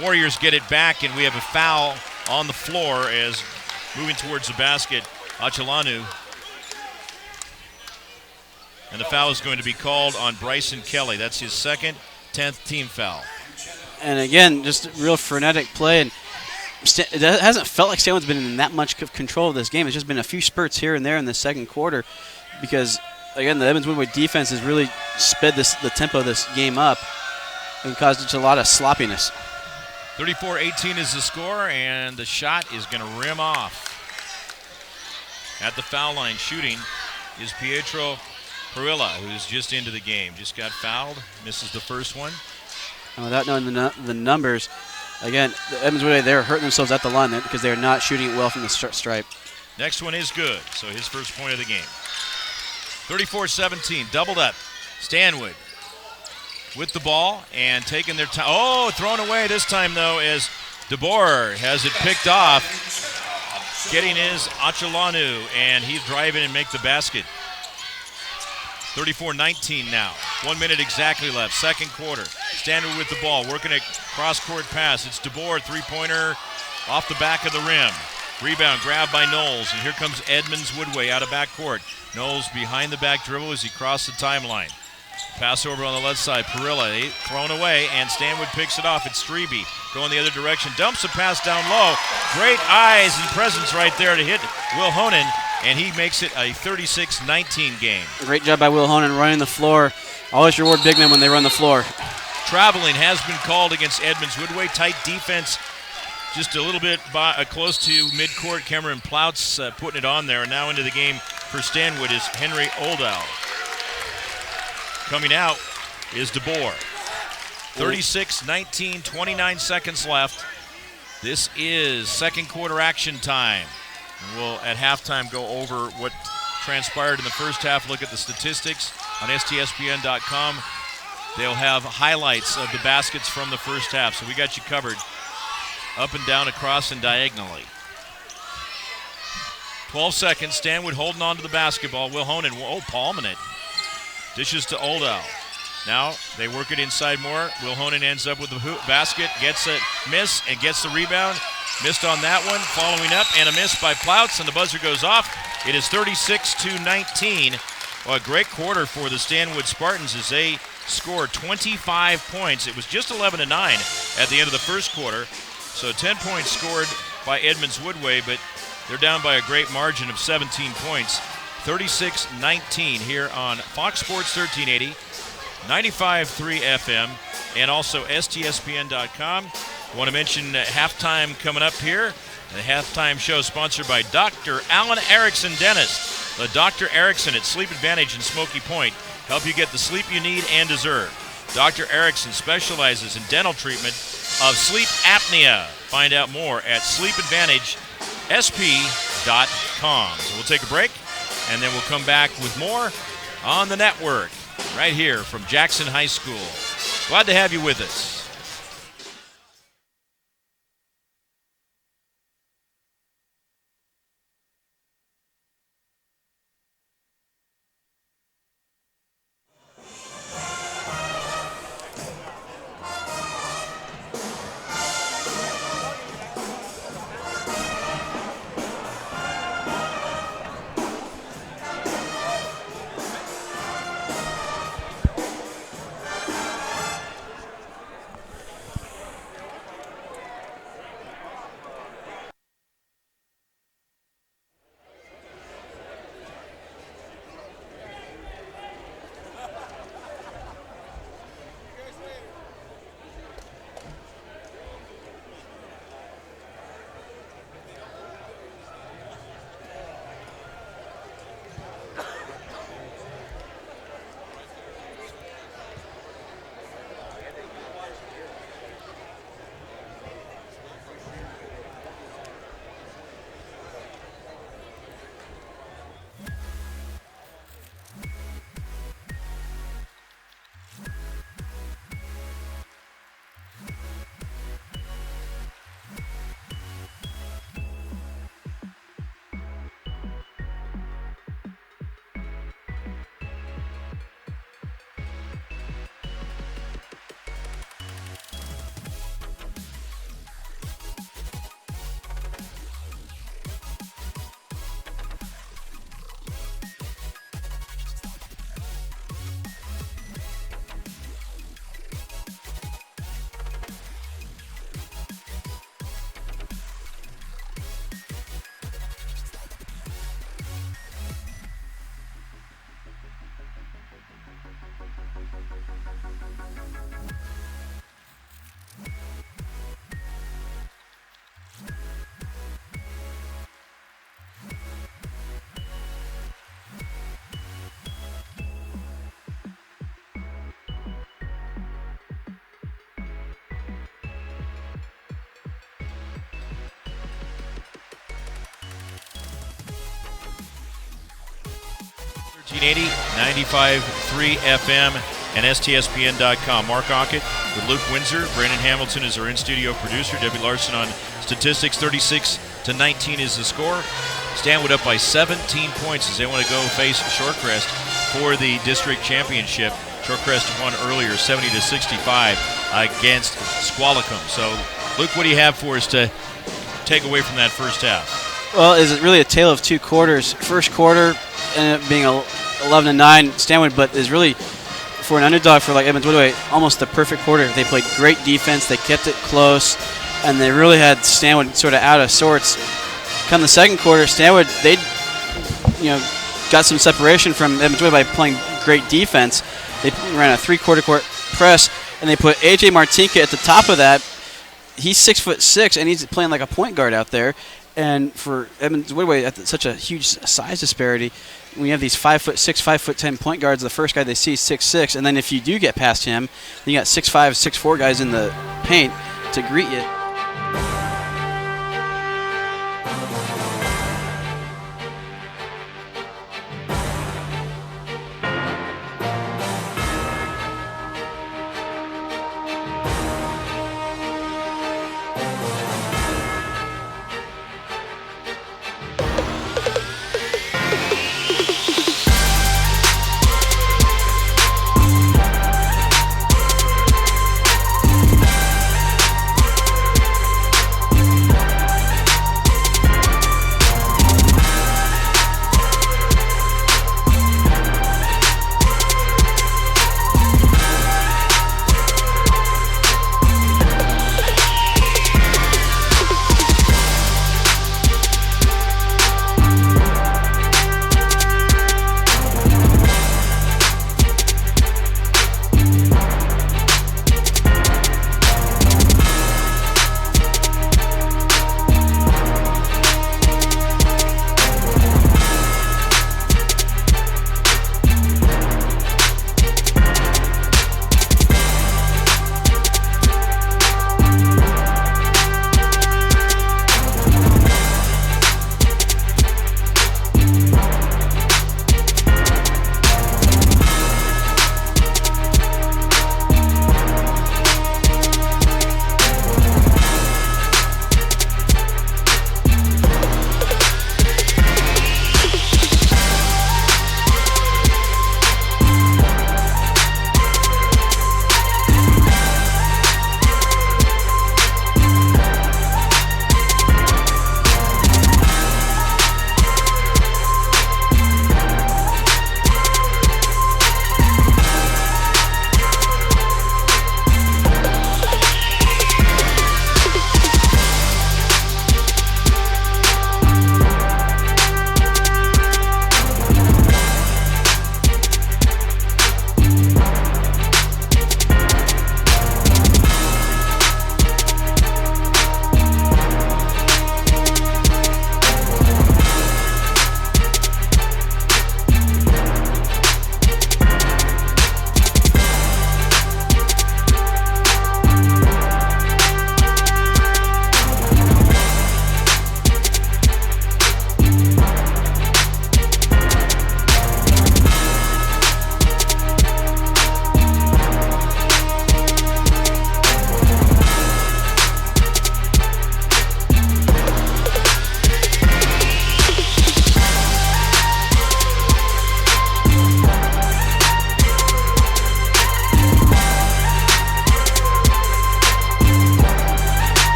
Warriors get it back, and we have a foul on the floor as moving towards the basket, Achelanu. And the foul is going to be called on Bryson Kelly. That's his second, 10th team foul. And again, just real frenetic play. And it hasn't felt like Stanwood's been in that much control of this game. It's just been a few spurts here and there in the second quarter because, again, the Edmonds-Woodway defense has really sped the tempo of this game up and caused just a lot of sloppiness. 34-18 is the score, and the shot is going to rim off. At the foul line shooting is Pietro Perilla, who's just into the game. Just got fouled, misses the first one. And without knowing the numbers, Again, the Edmonds-Woodway, they're hurting themselves at the line because they're not shooting it well from the stripe. Next one is good, so his first point of the game. 34-17, doubled up. Stanwood with the ball and taking their time. Oh, thrown away this time, though, as DeBoer has it picked off, getting his Achalanu, and he's driving and make the basket. 34-19 now. 1 minute exactly left, second quarter. Stanwood with the ball, working a cross-court pass. It's DeBoer, three-pointer off the back of the rim. Rebound grabbed by Knowles, and here comes Edmonds-Woodway out of backcourt. Knowles behind the back dribble as he crossed the timeline. Pass over on the left side. Perilla thrown away, and Stanwood picks it off. It's Strebe going the other direction. Dumps a pass down low. Great eyes and presence right there to hit Will Honan, and he makes it a 36-19 game. Great job by Will Honan running the floor. Always reward big men when they run the floor. Traveling has been called against Edmonds-Woodway. Tight defense, just a little bit close to midcourt. Cameron Plouts putting it on there. And now into the game for Stanwood is Henry Oldal. Coming out is DeBoer. 36-19, 29 seconds left. This is second quarter action time. And we'll, at halftime, go over what transpired in the first half. Look at the statistics on STSPN.com. They'll have highlights of the baskets from the first half. So we got you covered up and down, across, and diagonally. 12 seconds. Stanwood holding on to the basketball. Will Honan, palming it. Dishes to Oldal. Now they work it inside more. Will Honan ends up with the basket, gets a miss, and gets the rebound. Missed on that one. Following up, and a miss by Plouts, and the buzzer goes off. It is 36-19. Well, a great quarter for the Stanwood Spartans as they scored 25 points. It was just 11-9 at the end of the first quarter. So 10 points scored by Edmonds-Woodway, but they're down by a great margin of 17 points. 36-19 here on Fox Sports 1380, 95.3 FM, and also STSPN.com. I want to mention halftime coming up here. The halftime show sponsored by Dr. Alan Erickson Dentist. The Dr. Erickson at Sleep Advantage in Smoky Point help you get the sleep you need and deserve. Dr. Erickson specializes in dental treatment of sleep apnea. Find out more at sleepadvantagesp.com. So we'll take a break, and then we'll come back with more on the network right here from Jackson High School. Glad to have you with us. 1980, 95.3 FM, and STSPN.com. Mark Aucutt with Luke Windsor. Brandon Hamilton is our in-studio producer. Debbie Larson on statistics. 36-19 is the score. Stanwood up by 17 points as they want to go face Shorecrest for the district championship. Shorecrest won earlier, 70-65 against Squalicum. So, Luke, what do you have for us to take away from that first half? Well, is it really a tale of two quarters? First quarter ended up being 11-9 Stanwood, but is really, for an underdog for like Edmonds-Woodway, almost the perfect quarter. They played great defense, they kept it close, and they really had Stanwood sort of out of sorts. Come the second quarter, Stanwood, they got some separation from Edmonds-Woodway by playing great defense. They ran a three-quarter court press, and they put A.J. Martinka at the top of that. He's 6'6", and he's playing like a point guard out there. And for Edmonds-Woodway, at such a huge size disparity, when you have these 5'6", 5'10" point guards, the first guy they see is 6'6", and then if you do get past him, then you got 6'5", 6'4" guys in the paint to greet you.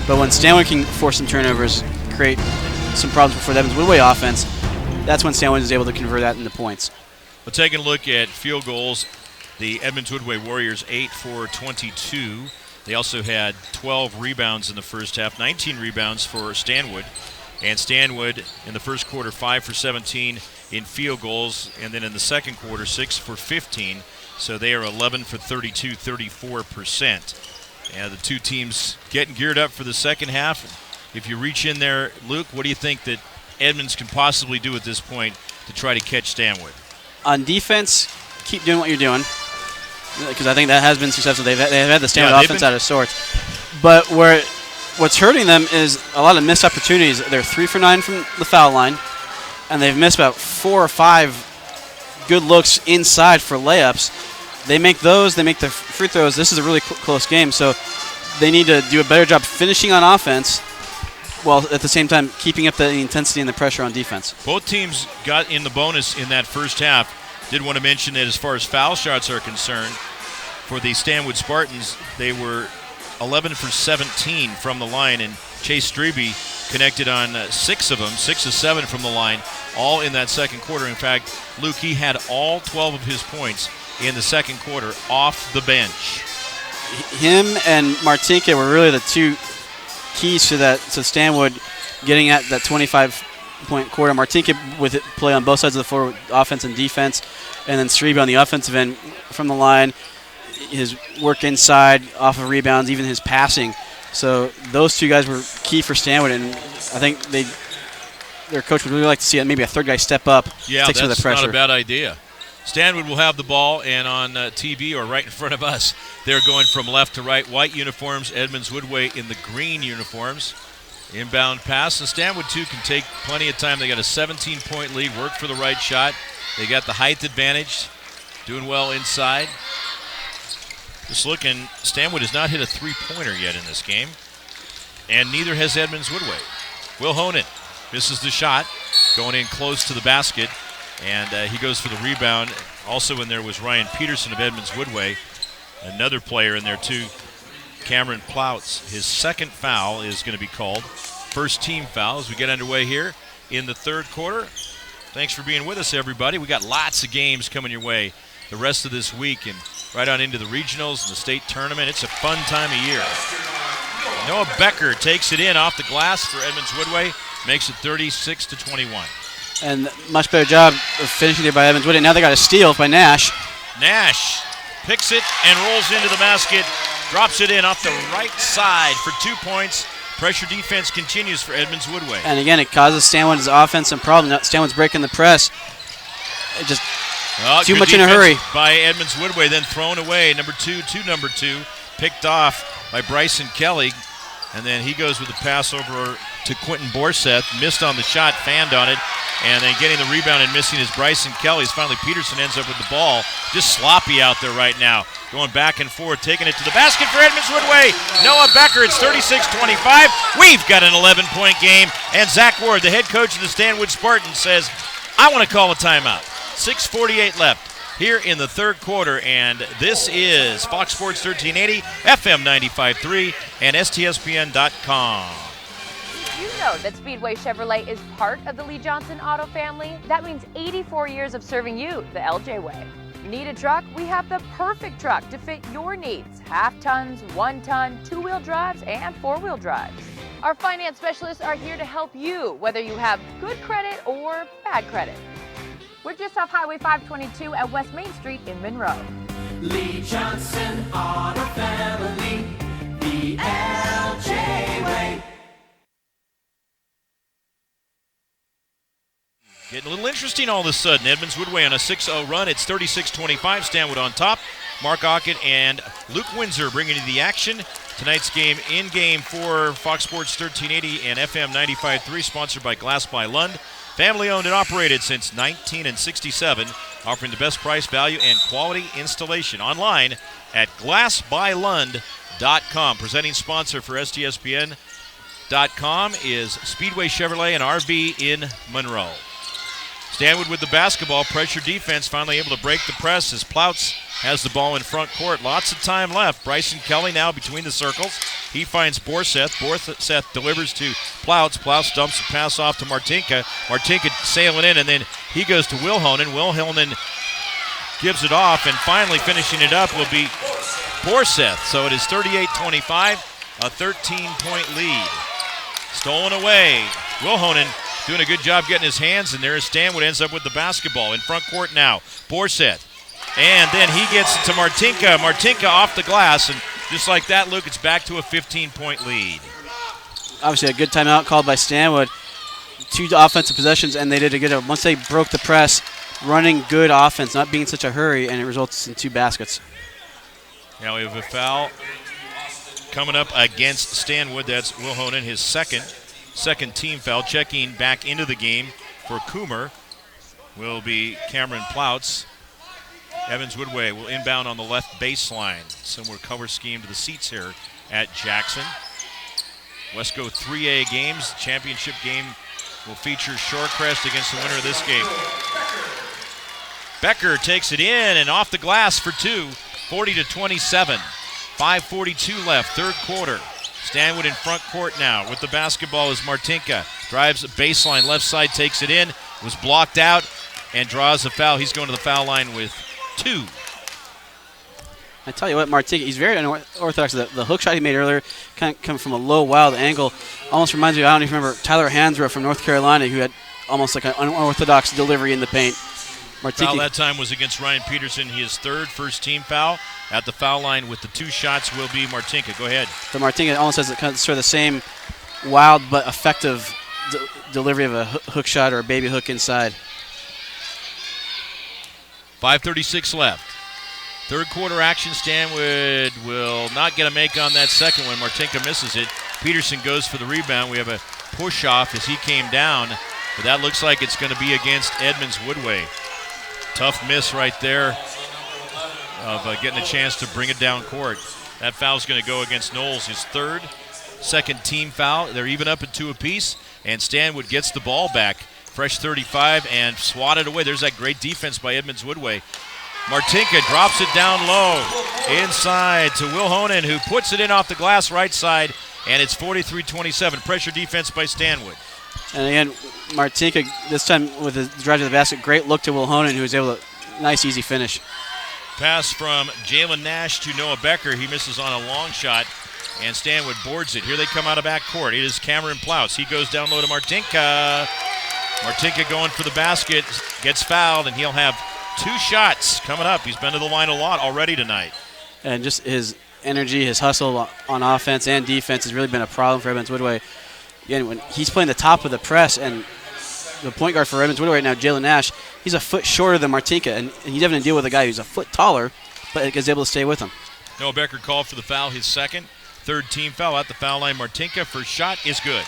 But when Stanwood can force some turnovers, create some problems for the Edmonds-Woodway offense, that's when Stanwood is able to convert that into points. Well, taking a look at field goals, the Edmonds-Woodway Warriors 8 for 22. They also had 12 rebounds in the first half, 19 rebounds for Stanwood. And Stanwood in the first quarter 5 for 17 in field goals, and then in the second quarter 6 for 15. So they are 11 for 32, 34%. And the two teams getting geared up for the second half. If you reach in there, Luke, what do you think that Edmonds can possibly do at this point to try to catch Stanwood? On defense, keep doing what you're doing, because I think that has been successful. They've had the Stanwood offense out of sorts. But what's hurting them is a lot of missed opportunities. They're 3 for 9 from the foul line, and they've missed about 4 or 5 good looks inside for layups. They make those, they make the free throws. This is a really close game, so they need to do a better job finishing on offense while at the same time keeping up the intensity and the pressure on defense. Both teams got in the bonus in that first half. Did want to mention that as far as foul shots are concerned, for the Stanwood Spartans, they were 11 for 17 from the line, and Chase Strebe connected on 6 of them, 6 of 7 from the line, all in that second quarter. In fact, Luke, he had all 12 of his points in the second quarter off the bench. Him and Martinke were really the two keys to Stanwood getting at that 25-point quarter. Martinke with it play on both sides of the floor, offense and defense, and then Strebe on the offensive end from the line. His work inside, off of rebounds, even his passing. So those two guys were key for Stanwood, and I think their coach would really like to see maybe a third guy step up. Yeah, take some of the that's pressure. not a bad idea. Stanwood will have the ball, and on TV or right in front of us, they're going from left to right. White uniforms, Edmonds-Woodway in the green uniforms. Inbound pass, and Stanwood, too, can take plenty of time. They got a 17-point lead, work for the right shot. They got the height advantage, doing well inside. Just looking, Stanwood has not hit a three-pointer yet in this game, and neither has Edmonds-Woodway. Will Honan misses the shot, going in close to the basket, and he goes for the rebound. Also in there was Ryan Peterson of Edmonds-Woodway, another player in there too, Cameron Plouts. His second foul is going to be called. First team foul as we get underway here in the third quarter. Thanks for being with us, everybody. We got lots of games coming your way the rest of this week, and right on into the regionals and the state tournament. It's a fun time of year. Noah Becker takes it in off the glass for Edmonds-Woodway, makes it 36-21. And much better job of finishing there by Edmonds-Woodway. Now they got a steal by Nash. Nash picks it and rolls into the basket, drops it in off the right side for 2 points. Pressure defense continues for Edmonds-Woodway. And again, it causes Stanwood's offense some problem. Stanwood's breaking the press. It just too much in a hurry. By Edmonds-Woodway, then thrown away. Number two, picked off by Bryson Kelly. And then he goes with the pass over to Quentin Borseth. Missed on the shot, fanned on it. And then getting the rebound and missing is Bryson Kelly. Finally, Peterson ends up with the ball. Just sloppy out there right now. Going back and forth, taking it to the basket for Edmonds-Woodway. Noah Becker, it's 36-25. We've got an 11-point game. And Zach Ward, the head coach of the Stanwood Spartans, says, I want to call a timeout. 6:48 left here in the third quarter, and this is Fox Sports 1380, FM 95.3, and STSPN.com. Did you know that Speedway Chevrolet is part of the Lee Johnson Auto family? That means 84 years of serving you the LJ way. Need a truck? We have the perfect truck to fit your needs. Half tons, 1 ton, 2-wheel drives, and 4-wheel drives. Our finance specialists are here to help you, whether you have good credit or bad credit. We're just off Highway 522 at West Main Street in Monroe. Lee Johnson Auto Family, the LJ way. Getting a little interesting all of a sudden. Edmonds-Woodway on a 6-0 run. It's 36-25. Stanwood on top. Mark Aucutt and Luke Windsor bringing you the action. Tonight's game in-game for Fox Sports 1380 and FM 95.3, sponsored by Glass by Lund. Family owned and operated since 1967, offering the best price, value, and quality installation. Online at glassbylund.com. Presenting sponsor for STSPN.com is Speedway Chevrolet and RV in Monroe. Stanwood with the basketball, pressure defense, finally able to break the press as Plouts has the ball in front court. Lots of time left. Bryson Kelly now between the circles. He finds Borseth. Borseth delivers to Plouts. Plouts dumps a pass off to Martinka. Martinka sailing in, and then he goes to Wilhonen. Wilhonen gives it off, and finally finishing it up will be Borseth. So it is 38-25, a 13-point lead. Stolen away. Wilhonen doing a good job getting his hands in there as Stanwood ends up with the basketball. In front court now, Borseth. And then he gets it to Martinka. Martinka off the glass, and just like that, Luke, it's back to a 15-point lead. Obviously a good timeout called by Stanwood. 2 offensive possessions, and they did a good job. Once they broke the press, running good offense, not being in such a hurry, and it results in 2 baskets. Now we have a foul coming up against Stanwood. That's Wilhonen, his second team foul. Checking back into the game for Coomer will be Cameron Plouts. Edmonds-Woodway will inbound on the left baseline. Similar cover scheme to the seats here at Jackson. Wesco 3A games. Championship game will feature Shorecrest against the winner of this game. Becker takes it in and off the glass for 2, 40-27. 5:42 left, third quarter. Stanwood in front court now with the basketball is Martinka. Drives baseline, left side, takes it in, was blocked out, and draws a foul. He's going to the foul line with 2. I tell you what, Martinka, he's very unorthodox. The hook shot he made earlier kind of coming from a low, wild angle. Almost reminds me, I don't even remember, Tyler Hansbrough from North Carolina, who had almost like an unorthodox delivery in the paint. Martinka, foul that time was against Ryan Peterson, his first team foul. At the foul line with the 2 shots will be Martinka. Go ahead. But Martinka almost has kind of sort of the same wild but effective delivery of a hook shot or a baby hook inside. 5:36 left. Third quarter action. Stanwood will not get a make on that second one. Martinka misses it. Peterson goes for the rebound. We have a push off as he came down, but that looks like it's going to be against Edmonds-Woodway. Tough miss right there of getting a chance to bring it down court. That foul's going to go against Knowles, his second team foul. They're even up at 2 apiece, and Stanwood gets the ball back. Fresh 35 and swatted away. There's that great defense by Edmonds-Woodway. Martinka drops it down low inside to Wilhonen, who puts it in off the glass right side, and it's 43-27. Pressure defense by Stanwood. And again, Martinka, this time with the drive to the basket, great look to Wilhonen, who was able to, nice easy finish. Pass from Jalen Nash to Noah Becker. He misses on a long shot, and Stanwood boards it. Here they come out of backcourt. It is Cameron Plouts. He goes down low to Martinka. Martinka going for the basket, gets fouled, and he'll have 2 shots coming up. He's been to the line a lot already tonight. And just his energy, his hustle on offense and defense has really been a problem for Edmonds-Woodway. Again, when he's playing the top of the press, and the point guard for Edmonds-Woodway right now, Jalen Nash, he's a foot shorter than Martinka, and he's having to deal with a guy who's a foot taller, but is able to stay with him. Noah Becker called for the foul, his third team foul at the foul line. Martinka, first shot is good.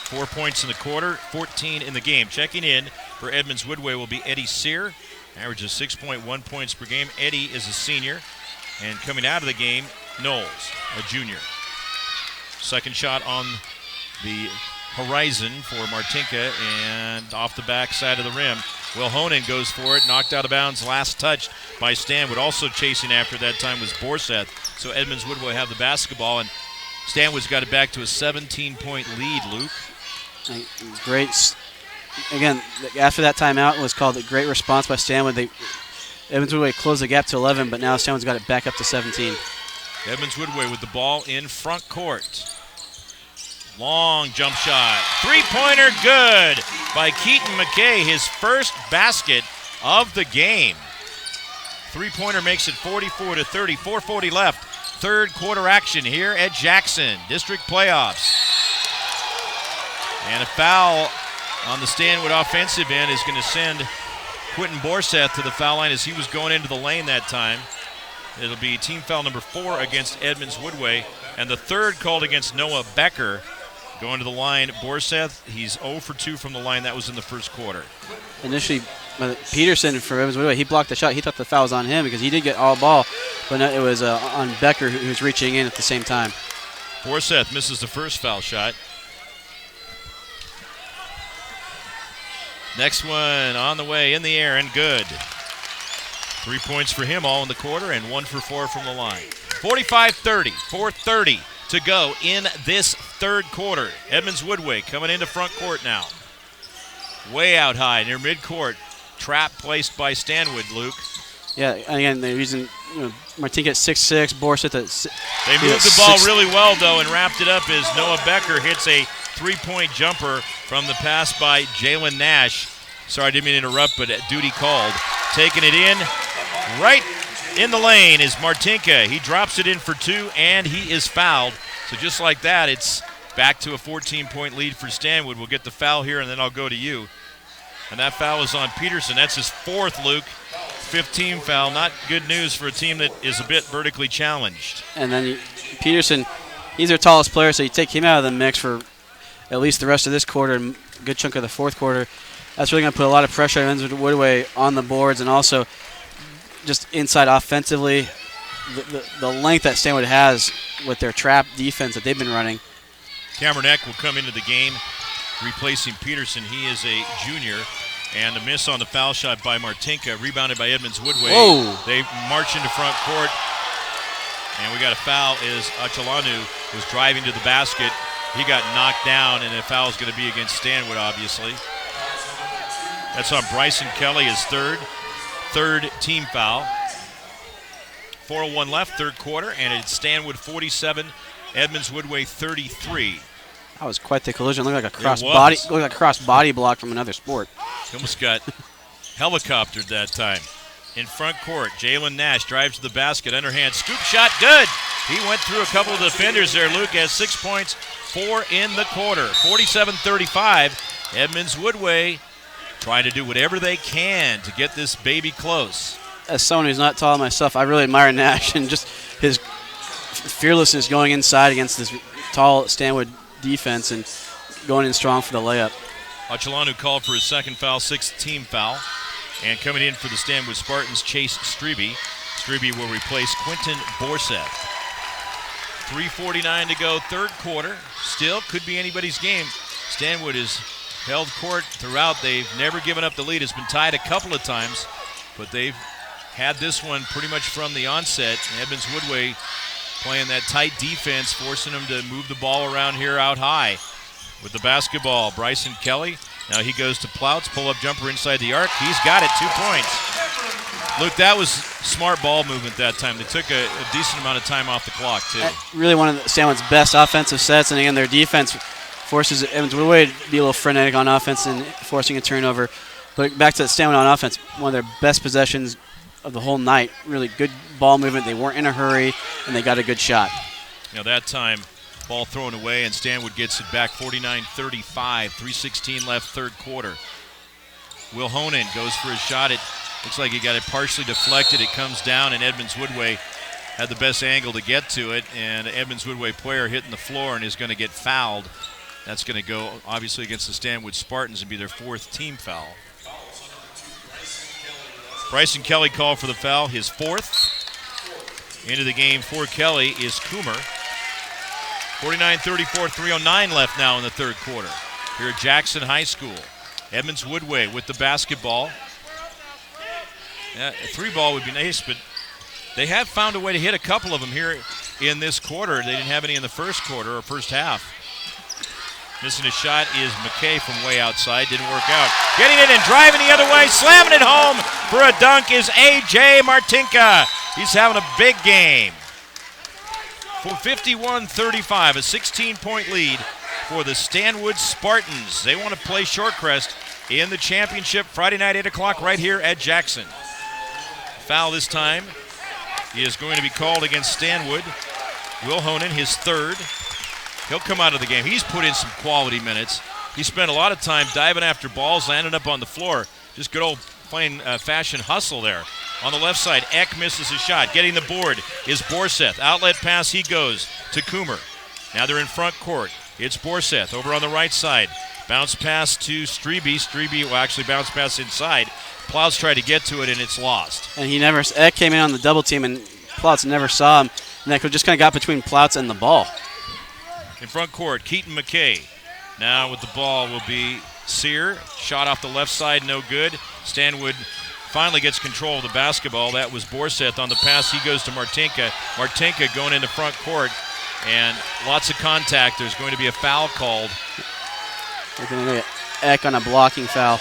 4 points in the quarter, 14 in the game. Checking in for Edmonds-Woodway will be Eddie Sear, averages 6.1 points per game. Eddie is a senior, and coming out of the game, Knowles, a junior. Second shot on the horizon for Martinka, and off the back side of the rim. Wilhonen goes for it, knocked out of bounds, last touched by Stanwood. Also chasing after that time was Borseth. So Edmonds-Woodway have the basketball, and Stanwood's got it back to a 17-point lead, Luke. Great. Again, after that timeout was called a great response by Stanwood. Edmonds-Woodway closed the gap to 11, but now Stanwood's got it back up to 17. Edmonds-Woodway with the ball in front court. Long jump shot. Three-pointer good by Keaton McKay, his first basket of the game. Three-pointer makes it 44-30, 4:40 left. Third quarter action here at Jackson. District playoffs. And a foul on the Stanwood offensive end is going to send Quentin Borseth to the foul line as he was going into the lane that time. It'll be team foul number 4 against Edmonds-Woodway, and the third called against Noah Becker. Going to the line, Borseth, he's 0 for 2 from the line. That was in the first quarter. Initially, Peterson for Edmonds-Woodway, he blocked the shot. He thought the foul was on him because he did get all ball, but it was on Becker who was reaching in at the same time. Borseth misses the first foul shot. Next one on the way, in the air, and good. 3 points for him, all in the quarter, and 1 for 4 from the line. 45-30, 4:30 to go in this third quarter. Edmonds-Woodway coming into front court now. Way out high near midcourt. Trap placed by Stanwood, Luke. Yeah, again, they're using Martinka at 6'6", Borseth at They moved the ball really well, though, and wrapped it up as Noah Becker hits a three-point jumper from the pass by Jalen Nash. Sorry, I didn't mean to interrupt, but duty called. Taking it in, right in the lane is Martinka. He drops it in for two, and he is fouled. So just like that, it's back to a 14-point lead for Stanwood. We'll get the foul here, and then I'll go to you. And that foul is on Peterson. That's his fourth, Luke. 15 foul. Not good news for a team that is a bit vertically challenged. And then Peterson, he's their tallest player, so you take him out of the mix for at least the rest of this quarter and a good chunk of the fourth quarter. That's really going to put a lot of pressure on Edmonds-Woodway on the boards and also just inside offensively. The length that Stanwood has with their trap defense that they've been running. Cameron Eck will come into the game, replacing Peterson. He is a junior. And a miss on the foul shot by Martinka, rebounded by Edmonds-Woodway. Whoa. They march into front court, and we got a foul as Achalanu was driving to the basket. He got knocked down, and a foul is going to be against Stanwood, obviously. That's on Bryson Kelly, his third team foul. 4:01 left, third quarter, and it's Stanwood 47, Edmonds-Woodway 33. That was quite the collision. Looked like a cross body block from another sport. He almost got helicoptered that time. In front court, Jalen Nash drives to the basket, underhand scoop shot, good. He went through a couple of defenders there. Luke has 6 points, 4 in the quarter. 47-35. Edmonds-Woodway trying to do whatever they can to get this baby close. As someone who's not tall myself, I really admire Nash and just his fearlessness going inside against this tall Stanwood defense and going in strong for the layup. Achalanu called for his second foul, sixth team foul. And coming in for the Stanwood Spartans, Chase Strebe. Strebe will replace Quentin Borseth. 3:49 to go, third quarter. Still could be anybody's game. Stanwood has held court throughout. They've never given up the lead. It's been tied a couple of times, but they've had this one pretty much from the onset. Edmonds-Woodway playing that tight defense, forcing them to move the ball around here out high. With the basketball, Bryson Kelly. Now he goes to Plouts, pull-up jumper inside the arc. He's got it, 2 points. Luke, that was smart ball movement that time. They took a decent amount of time off the clock, too. Really one of Stanwood's best offensive sets, and again, their defense forces Edmonds-Woodway to be a little frenetic on offense and forcing a turnover. But back to Stanwood on offense, one of their best possessions of the whole night. Really good ball movement. They weren't in a hurry, and they got a good shot. Now that time, ball thrown away, and Stanwood gets it back 49-35, 3:16 left, third quarter. Will Honan goes for his shot. It looks like he got it partially deflected. It comes down, and Edmonds-Woodway had the best angle to get to it, and Edmonds-Woodway player hitting the floor and is going to get fouled. That's going to go, obviously, against the Stanwood Spartans and be their fourth team foul. Bryson Kelly called for the foul, his fourth. Into the game for Kelly is Coomer. 49-34, 3:09 left now in the third quarter here at Jackson High School. Edmonds-Woodway with the basketball. A three ball would be nice, but they have found a way to hit a couple of them here in this quarter. They didn't have any in the first quarter or first half. Missing a shot is McKay from way outside. Didn't work out. Getting it and driving the other way. Slamming it home for a dunk is A.J. Martinka. He's having a big game. For 51-35, a 16-point lead for the Stanwood Spartans. They want to play Shorecrest in the championship Friday night, 8 o'clock, right here at Jackson. Foul this time is going to be called against Stanwood. Will Honan, his third. He'll come out of the game. He's put in some quality minutes. He spent a lot of time diving after balls, landing up on the floor. Just good old plain fashion hustle there. On the left side, Eck misses a shot. Getting the board is Borseth. Outlet pass, he goes to Coomer. Now they're in front court. It's Borseth over on the right side. Bounce pass to Strebe. Strebe will actually bounce pass inside. Plouts tried to get to it, and it's lost. And Eck came in on the double team, and Plouts never saw him. And that just kind of got between Plouts and the ball. In front court, Keaton McKay. Now with the ball will be Sear. Shot off the left side, no good. Stanwood finally gets control of the basketball. That was Borseth on the pass. He goes to Martinka. Martinka going into front court, and lots of contact. There's going to be a foul called. We're going to get Eck on a blocking foul.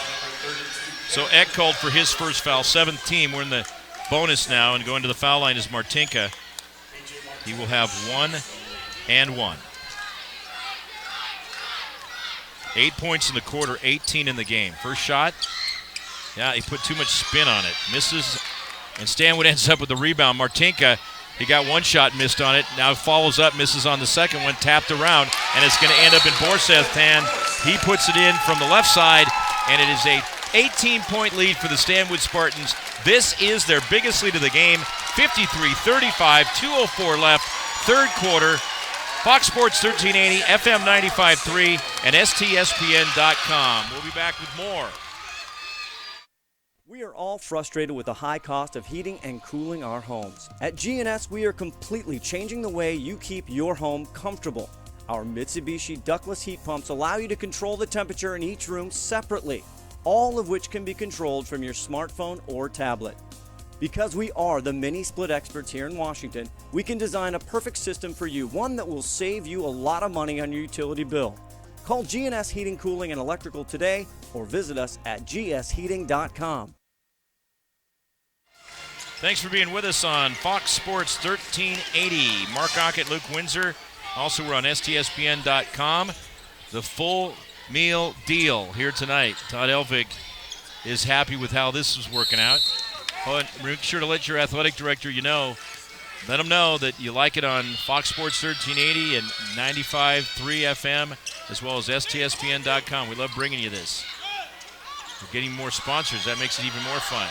So Eck called for his first foul, 7th team. We're in the bonus now, and going to the foul line is Martinka. He will have 1 and 1. 8 points in the quarter, 18 in the game. First shot, yeah, he put too much spin on it. Misses, and Stanwood ends up with the rebound. Martinka, he got one shot missed on it. Now follows up, misses on the second one, tapped around, and it's going to end up in Borseth's hand. He puts it in from the left side, and it is a 18-point lead for the Stanwood Spartans. This is their biggest lead of the game, 53-35, 2:04 left, third quarter. Fox Sports 1380, FM 95.3, and STSPN.com. We'll be back with more. We are all frustrated with the high cost of heating and cooling our homes. At GNS, we are completely changing the way you keep your home comfortable. Our Mitsubishi ductless heat pumps allow you to control the temperature in each room separately, all of which can be controlled from your smartphone or tablet. Because we are the mini split experts here in Washington, we can design a perfect system for you, one that will save you a lot of money on your utility bill. Call GNS Heating, Cooling, and Electrical today or visit us at gsheating.com. Thanks for being with us on Fox Sports 1380. Mark Aucutt, Luke Windsor. Also, we're on STSPN.com. The full meal deal here tonight. Todd Elvig is happy with how this is working out. Oh, and make sure to let your athletic director let them know that you like it on Fox Sports 1380 and 95.3 FM, as well as STSPN.com. We love bringing you this. We're getting more sponsors. That makes it even more fun.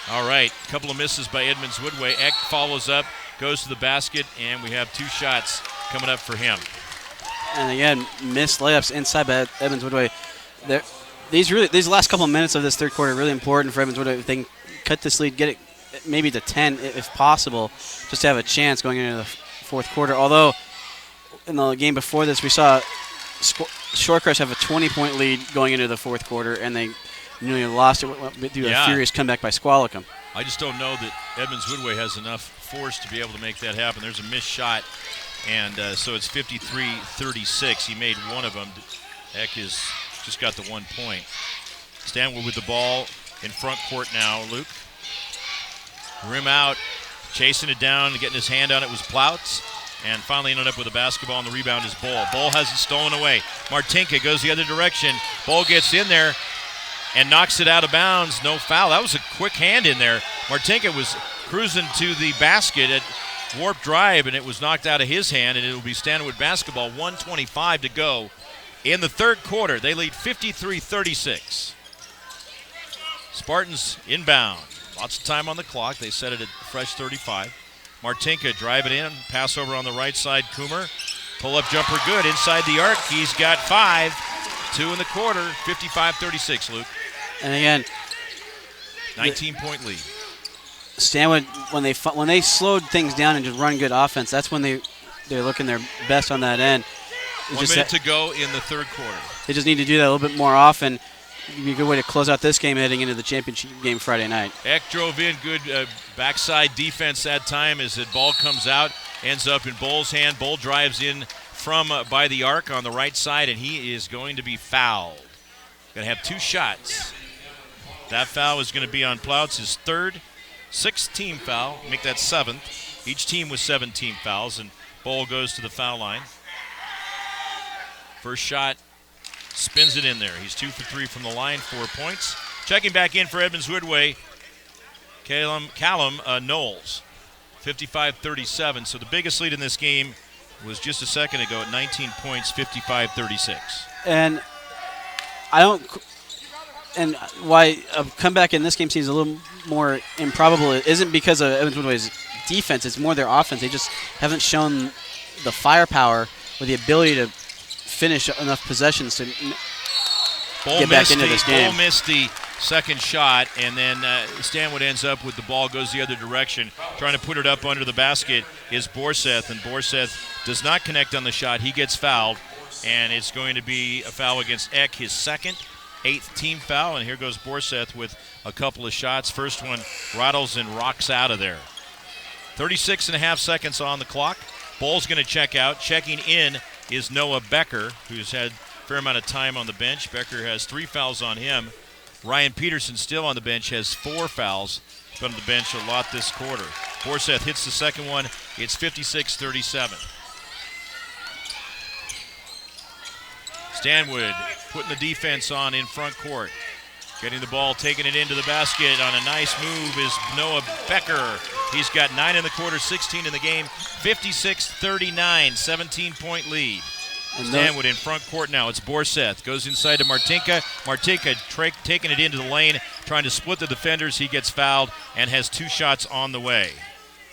All right, a couple of misses by Edmonds-Woodway. Eck follows up, goes to the basket, and we have 2 shots coming up for him. And again, missed layups inside by Edmonds-Woodway. These last couple of minutes of this third quarter are really important for Edmonds-Woodway. If they can cut this lead, get it maybe to 10 if possible, just to have a chance going into the fourth quarter. Although in the game before this, we saw Shorecrest have a 20-point lead going into the fourth quarter, and they nearly lost it through a furious comeback by Squalicum. I just don't know that Edmonds-Woodway has enough force to be able to make that happen. There's a missed shot, and so it's 53-36. He made one of them. Eck has just got the 1 point. Stanwood with the ball in front court now, Luke. Rim out, chasing it down, getting his hand on it was Plouts, and finally ended up with a basketball, and the rebound is Bull. Bull has it stolen away. Martinka goes the other direction. Bull gets in there and knocks it out of bounds. No foul. That was a quick hand in there. Martinka was cruising to the basket at warp drive, and it was knocked out of his hand, and it will be Stanwood basketball. 1:25 to go in the third quarter. They lead 53-36. Spartans inbound. Lots of time on the clock. They set it at fresh 35. Martinka drive it in. Pass over on the right side. Coomer. Pull-up jumper good. Inside the arc. He's got 5. 2 in the quarter. 55-36, Luke. And again, 19-point lead. Stanwood, when they slowed things down and just run good offense, that's when they're looking their best on that end. 1 minute to go in the third quarter. They just need to do that a little bit more often. It'd be a good way to close out this game heading into the championship game Friday night. Eck drove in, good backside defense that time as the ball comes out, ends up in Bull's hand. Bull drives in from by the arc on the right side, and he is going to be fouled. Going to have 2 shots. That foul is going to be on Plouts, his third, 6th team foul, make that 7th. Each team with 7 team fouls, and Bull goes to the foul line. First shot. Spins it in there. He's 2 for 3 from the line, 4 points. Checking back in for Edmonds-Woodway, Callum Knowles, 55-37. So the biggest lead in this game was just a second ago at 19 points, 55-36. And why a comeback in this game seems a little more improbable. It isn't because of Edmonds-Woodway's defense. It's more their offense. They just haven't shown the firepower or the ability to finish enough possessions to get back into this game. Bull missed the second shot, and then Stanwood ends up with the ball, goes the other direction. Trying to put it up under the basket is Borseth, and Borseth does not connect on the shot. He gets fouled, and it's going to be a foul against Eck, his second, 8th team foul, and here goes Borseth with a couple of shots. First one rattles and rocks out of there. 36.5 seconds on the clock. Bull's going to check out. Checking in is Noah Becker, who's had a fair amount of time on the bench. Becker has 3 fouls on him. Ryan Peterson still on the bench, has 4 fouls. He's been on the bench a lot this quarter. Borseth hits the second one. It's 56-37. Stanwood putting the defense on in front court. Getting the ball, taking it into the basket on a nice move is Noah Becker. He's got 9 in the quarter, 16 in the game. 56-39, 17-point lead. Stanwood in front court now. It's Borseth. Goes inside to Martinka. Martinka taking it into the lane, trying to split the defenders. He gets fouled and has 2 shots on the way.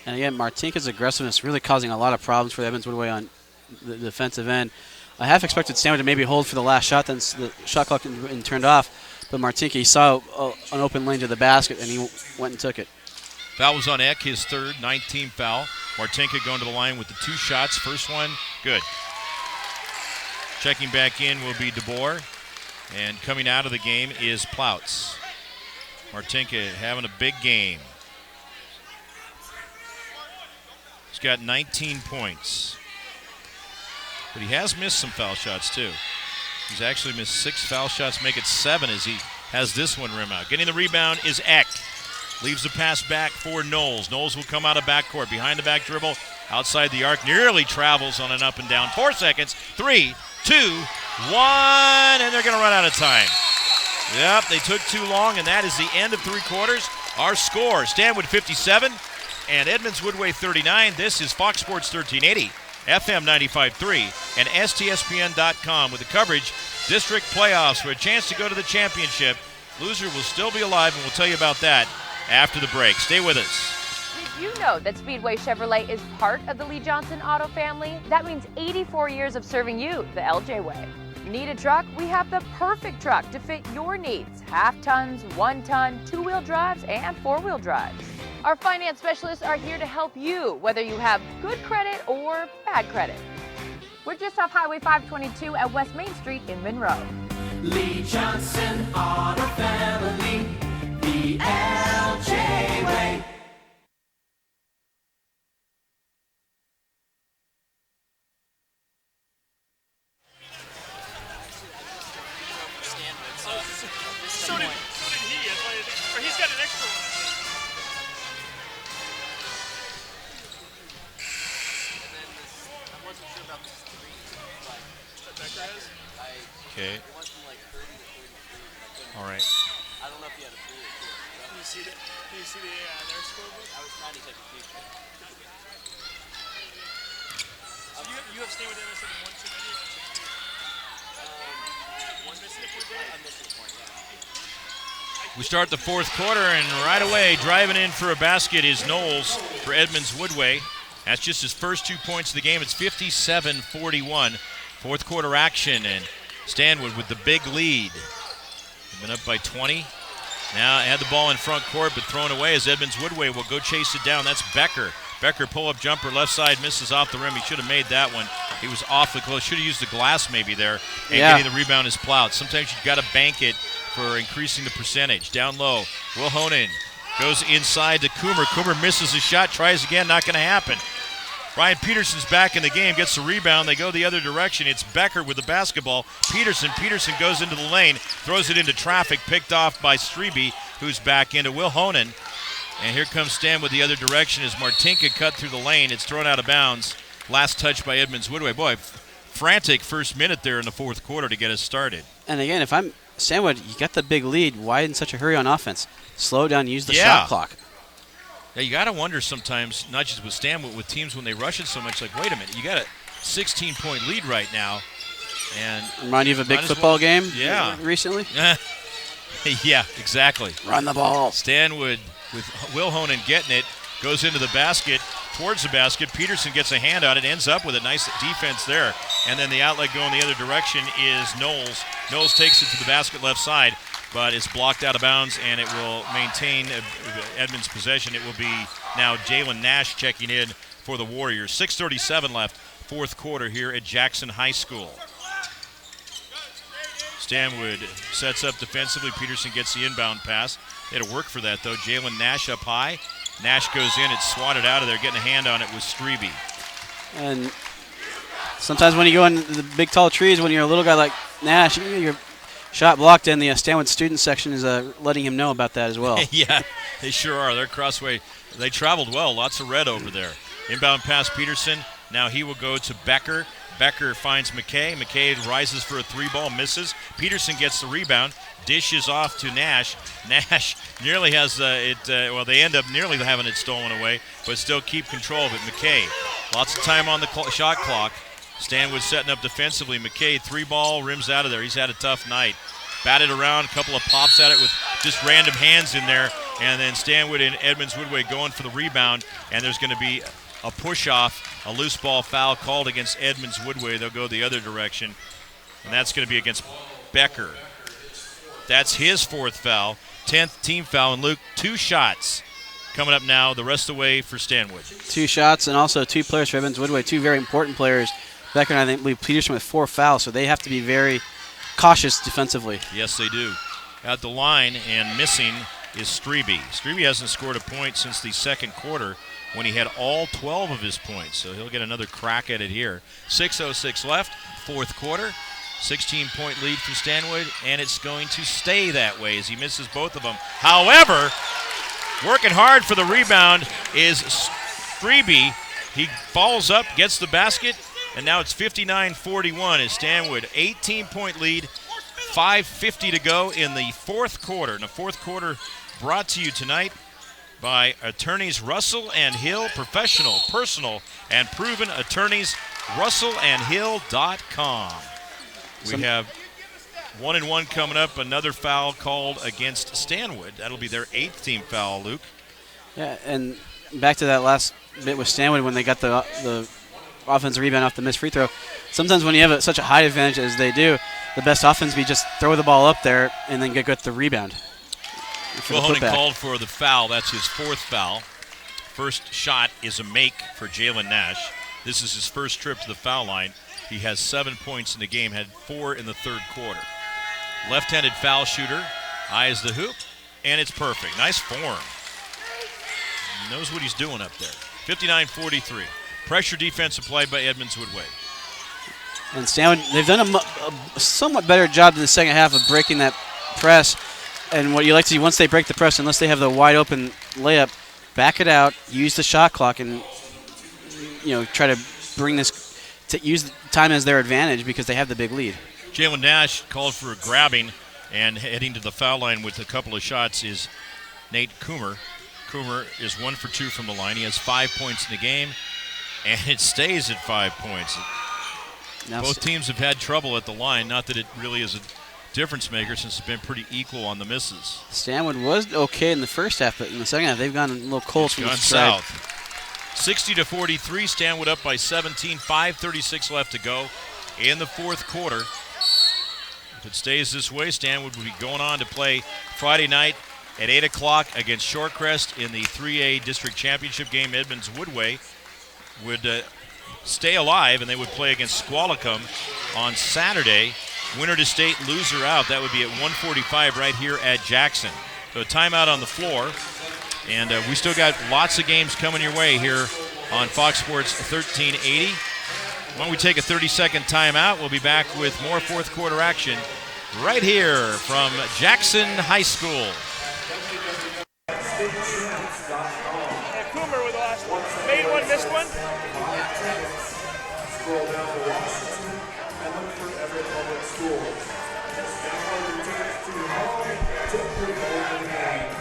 And again, Martinka's aggressiveness really causing a lot of problems for the Edmonds-Woodway on the defensive end. I half expected Stanwood to maybe hold for the last shot, then the shot clock and turned off. But Martinka, he saw an open lane to the basket, and he went and took it. Foul was on Eck, his 3rd, 19th foul. Martinka going to the line with the 2 shots. First one, good. Checking back in will be DeBoer. And coming out of the game is Plouts. Martinka having a big game. He's got 19 points. But he has missed some foul shots, too. He's actually missed 6 foul shots, make it 7 as he has this one rim out. Getting the rebound is Eck. Leaves the pass back for Knowles. Knowles will come out of backcourt. Behind the back dribble, outside the arc. Nearly travels on an up and down. 4 seconds. 3, 2, 1, and they're going to run out of time. Yep, they took too long, and that is the end of 3 quarters. Our score, Stanwood 57 and Edmonds-Woodway 39. This is Fox Sports 1380. FM 95.3 and STSPN.com with the coverage. District playoffs for a chance to go to the championship. Loser will still be alive, and we'll tell you about that after the break. Stay with us. Did you know that Speedway Chevrolet is part of the Lee Johnson Auto family? That means 84 years of serving you the LJ way. Need a truck? We have the perfect truck to fit your needs. Half tons, 1 ton, 2-wheel drives, and 4-wheel drives. Our finance specialists are here to help you, whether you have good credit or bad credit. We're just off Highway 522 at West Main Street in Monroe. Lee Johnson Auto Family, the LJ way. So did he. Or he's got an extra one. Okay. All right. I don't know if he had a 3 or 4. Can you see their scoreboard? I was trying to take a peek. So you have Stanwood missing 1 too many or 1 missing a point? I'm missing a point, yeah. We start the 4th quarter, and right away, driving in for a basket is Knowles for Edmonds-Woodway. That's just his first 2 points of the game. It's 57-41. 4th quarter action, and Stanwood with the big lead. They've been up by 20. Now had the ball in front court, but thrown away as Edmonds-Woodway will go chase it down. That's Becker. Becker pull-up jumper, left side, misses off the rim. He should have made that one. He was awfully close. Should have used the glass maybe there. And getting the rebound is Plouts. Sometimes you've got to bank it for increasing the percentage. Down low, Will Honan goes inside to Coomer. Coomer misses a shot, tries again, not going to happen. Ryan Peterson's back in the game, gets the rebound. They go the other direction. It's Becker with the basketball. Peterson goes into the lane, throws it into traffic, picked off by Strebe, who's back into Will Honan. And here comes Stanwood the other direction as Martinka cut through the lane. It's thrown out of bounds. Last touch by Edmonds-Woodway. Boy, frantic first minute there in the 4th quarter to get us started. And again, if I'm Stanwood, you got the big lead. Why in such a hurry on offense? Slow down, use the shot clock. Yeah, you got to wonder sometimes, not just with Stanwood, with teams when they rush it so much, like, wait a minute, you got a 16-point lead right now. And remind you of a big football game recently? Yeah, exactly. Run the ball. Stanwood with Will Honan getting it, goes into the basket, towards the basket. Peterson gets a hand on it, ends up with a nice defense there. And then the outlet going the other direction is Knowles. Knowles takes it to the basket left side, but it's blocked out of bounds, and it will maintain Edmonds' possession. It will be now Jalen Nash checking in for the Warriors. 6:37 left, 4th quarter here at Jackson High School. Stanwood sets up defensively. Peterson gets the inbound pass. They had to work for that, though. Jalen Nash up high. Nash goes in. It's swatted out of there. Getting a hand on it was Strebe. And sometimes when you go in the big, tall trees, when you're a little guy like Nash, your shot blocked, and the Stanwood student section is letting him know about that as well. Yeah, they sure are. They're crossway. They traveled well. Lots of red over there. Inbound pass Peterson. Now he will go to Becker. Becker finds McKay. McKay rises for a 3-ball, misses. Peterson gets the rebound. Dishes off to Nash. Nash nearly has well, they end up nearly having it stolen away, but still keep control of it. McKay, lots of time on the shot clock. Stanwood setting up defensively. McKay, 3-ball, rims out of there. He's had a tough night. Batted around, a couple of pops at it with just random hands in there, and then Stanwood and Edmonds-Woodway going for the rebound, and there's going to be a push-off, a loose ball foul called against Edmonds-Woodway. They'll go the other direction, and that's going to be against Becker. That's his 4th foul, 10th team foul, and Luke, 2 shots coming up now the rest of the way for Stanwood. 2 shots and also 2 players for Edmonds-Woodway, 2 very important players. Becker and I believe Peterson with 4 fouls, so they have to be very cautious defensively. Yes, they do. At the line and missing is Strebe. Strebe hasn't scored a point since the second quarter when he had all 12 of his points, so he'll get another crack at it here. 6:06 left, 4th quarter. 16-point lead for Stanwood, and it's going to stay that way as he misses both of them. However, working hard for the rebound is Strebe. He falls up, gets the basket, and now it's 59-41 as Stanwood, 18-point lead, 5:50 to go in the 4th quarter. And the 4th quarter brought to you tonight by attorneys Russell and Hill, professional, personal, and proven attorneys, RussellandHill.com. We have 1-and-1 coming up, another foul called against Stanwood. That'll be their 8th team foul, Luke. Yeah, and back to that last bit with Stanwood when they got the offensive rebound off the missed free throw. Sometimes when you have such a high advantage as they do, the best offense be just throw the ball up there and then get the rebound. Phil Honig called for the foul. That's his 4th foul. First shot is a make for Jalen Nash. This is his first trip to the foul line. He has 7 points in the game, had 4 in the 3rd quarter. Left-handed foul shooter, eyes the hoop, and it's perfect. Nice form. He knows what he's doing up there. 59-43. Pressure defense applied by Edmonds-Woodway. And Stanwood, they've done a somewhat better job in the second half of breaking that press. And what you like to see once they break the press, unless they have the wide open layup, back it out, use the shot clock, and try to bring this to use the time as their advantage because they have the big lead. Jalen Nash called for a grabbing, and heading to the foul line with a couple of shots is Nate Coomer. Coomer is 1 for 2 from the line. He has 5 points in the game, and it stays at 5 points. Now both teams have had trouble at the line. Not that it really is a difference maker since it's been pretty equal on the misses. Stanwood was okay in the first half, but in the second half they've gone a little cold from the stride. South. 60-43, Stanwood up by 17, 5:36 left to go in the 4th quarter. If it stays this way, Stanwood will be going on to play Friday night at 8 o'clock against Shorecrest in the 3A District Championship game. Edmonds-Woodway would stay alive, and they would play against Squalicum on Saturday. Winner to state, loser out. That would be at 1:45 right here at Jackson. So a timeout on the floor. And we still got lots of games coming your way here on Fox Sports 1380. Why don't we take a 30-second timeout? We'll be back with more 4th quarter action right here from Jackson High School. Coomer with the last one. Made one, missed one. Scroll down to Washington and look for Everett Public Schools. Download your tickets to your home to prove over the game.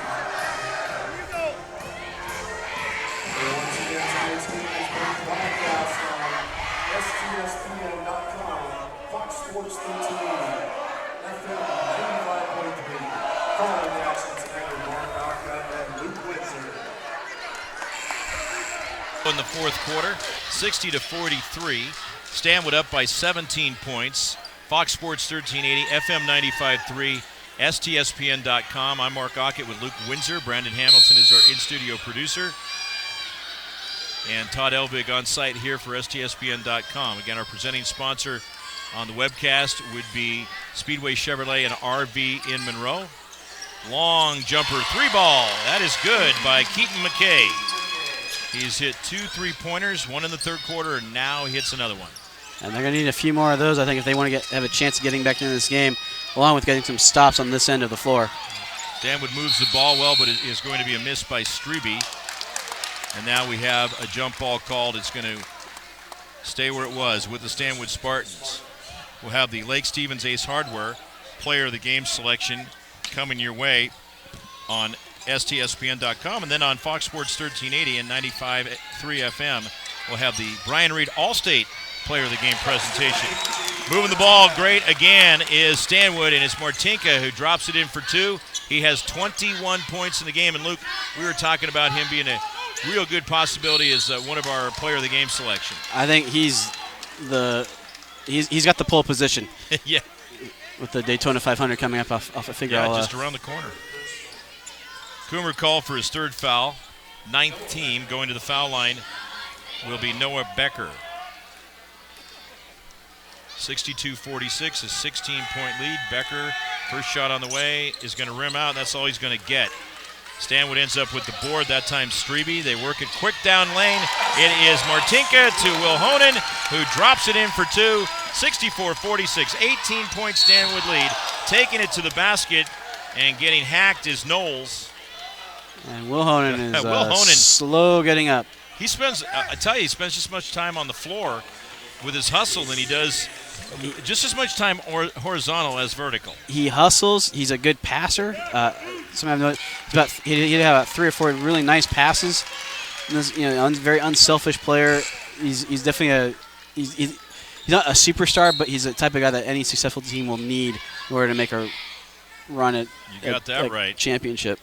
Once again, tonight's game is being broadcast on STSPN.com, Fox Sports 1380, FM 95.3. Calling the action tonight with Mark Aucutt and Luke Windsor. In the 4th quarter, 60-43. Stanwood up by 17 points. Fox Sports 1380, FM 95.3, STSPN.com. I'm Mark Aucutt with Luke Windsor. Brandon Hamilton is our in-studio producer. And Todd Elvig on site here for STSPN.com. Again, our presenting sponsor On the webcast would be Speedway Chevrolet and RV in Monroe. Long jumper 3-ball. That is good by Keaton McKay. He's hit 2 3-pointers, one in the third quarter, and now he hits another one. And they're going to need a few more of those, I think, if they want to have a chance of getting back into this game, along with getting some stops on this end of the floor. Stanwood moves the ball well, but it is going to be a miss by Strebe. And now we have a jump ball called. It's going to stay where it was with the Stanwood Spartans. We'll have the Lake Stevens Ace Hardware player of the game selection coming your way on STSPN.com. And then on Fox Sports 1380 and 95.3 FM, we'll have the Brian Reed Allstate player of the game presentation. Moving the ball great again is Stanwood, and it's Martinka who drops it in for 2. He has 21 points in the game. And, Luke, we were talking about him being a real good possibility as one of our player of the game selection. I think he's got the pole position. Yeah. With the Daytona 500 coming up off a figure. Yeah, just around the corner. Coomer called for his 3rd foul. 9th team going to the foul line will be Noah Becker. 62-46, a 16-point lead. Becker, first shot on the way, is going to rim out. That's all he's going to get. Stanwood ends up with the board, that time Strebe. They work it quick down lane. It is Martinka to Will Honan, who drops it in for 2. 64-46, 18-point Stanwood lead. Taking it to the basket and getting hacked is Knowles. And Will Honan is slow getting up. He spends, I tell you, he spends just as much time on the floor with his hustle than he does just as much time horizontal as vertical. He hustles. He's a good passer. Sometimes he had about 3 or 4 really nice passes. This, very unselfish player. He's definitely he's not a superstar, but he's the type of guy that any successful team will need in order to make a run at right. Championship.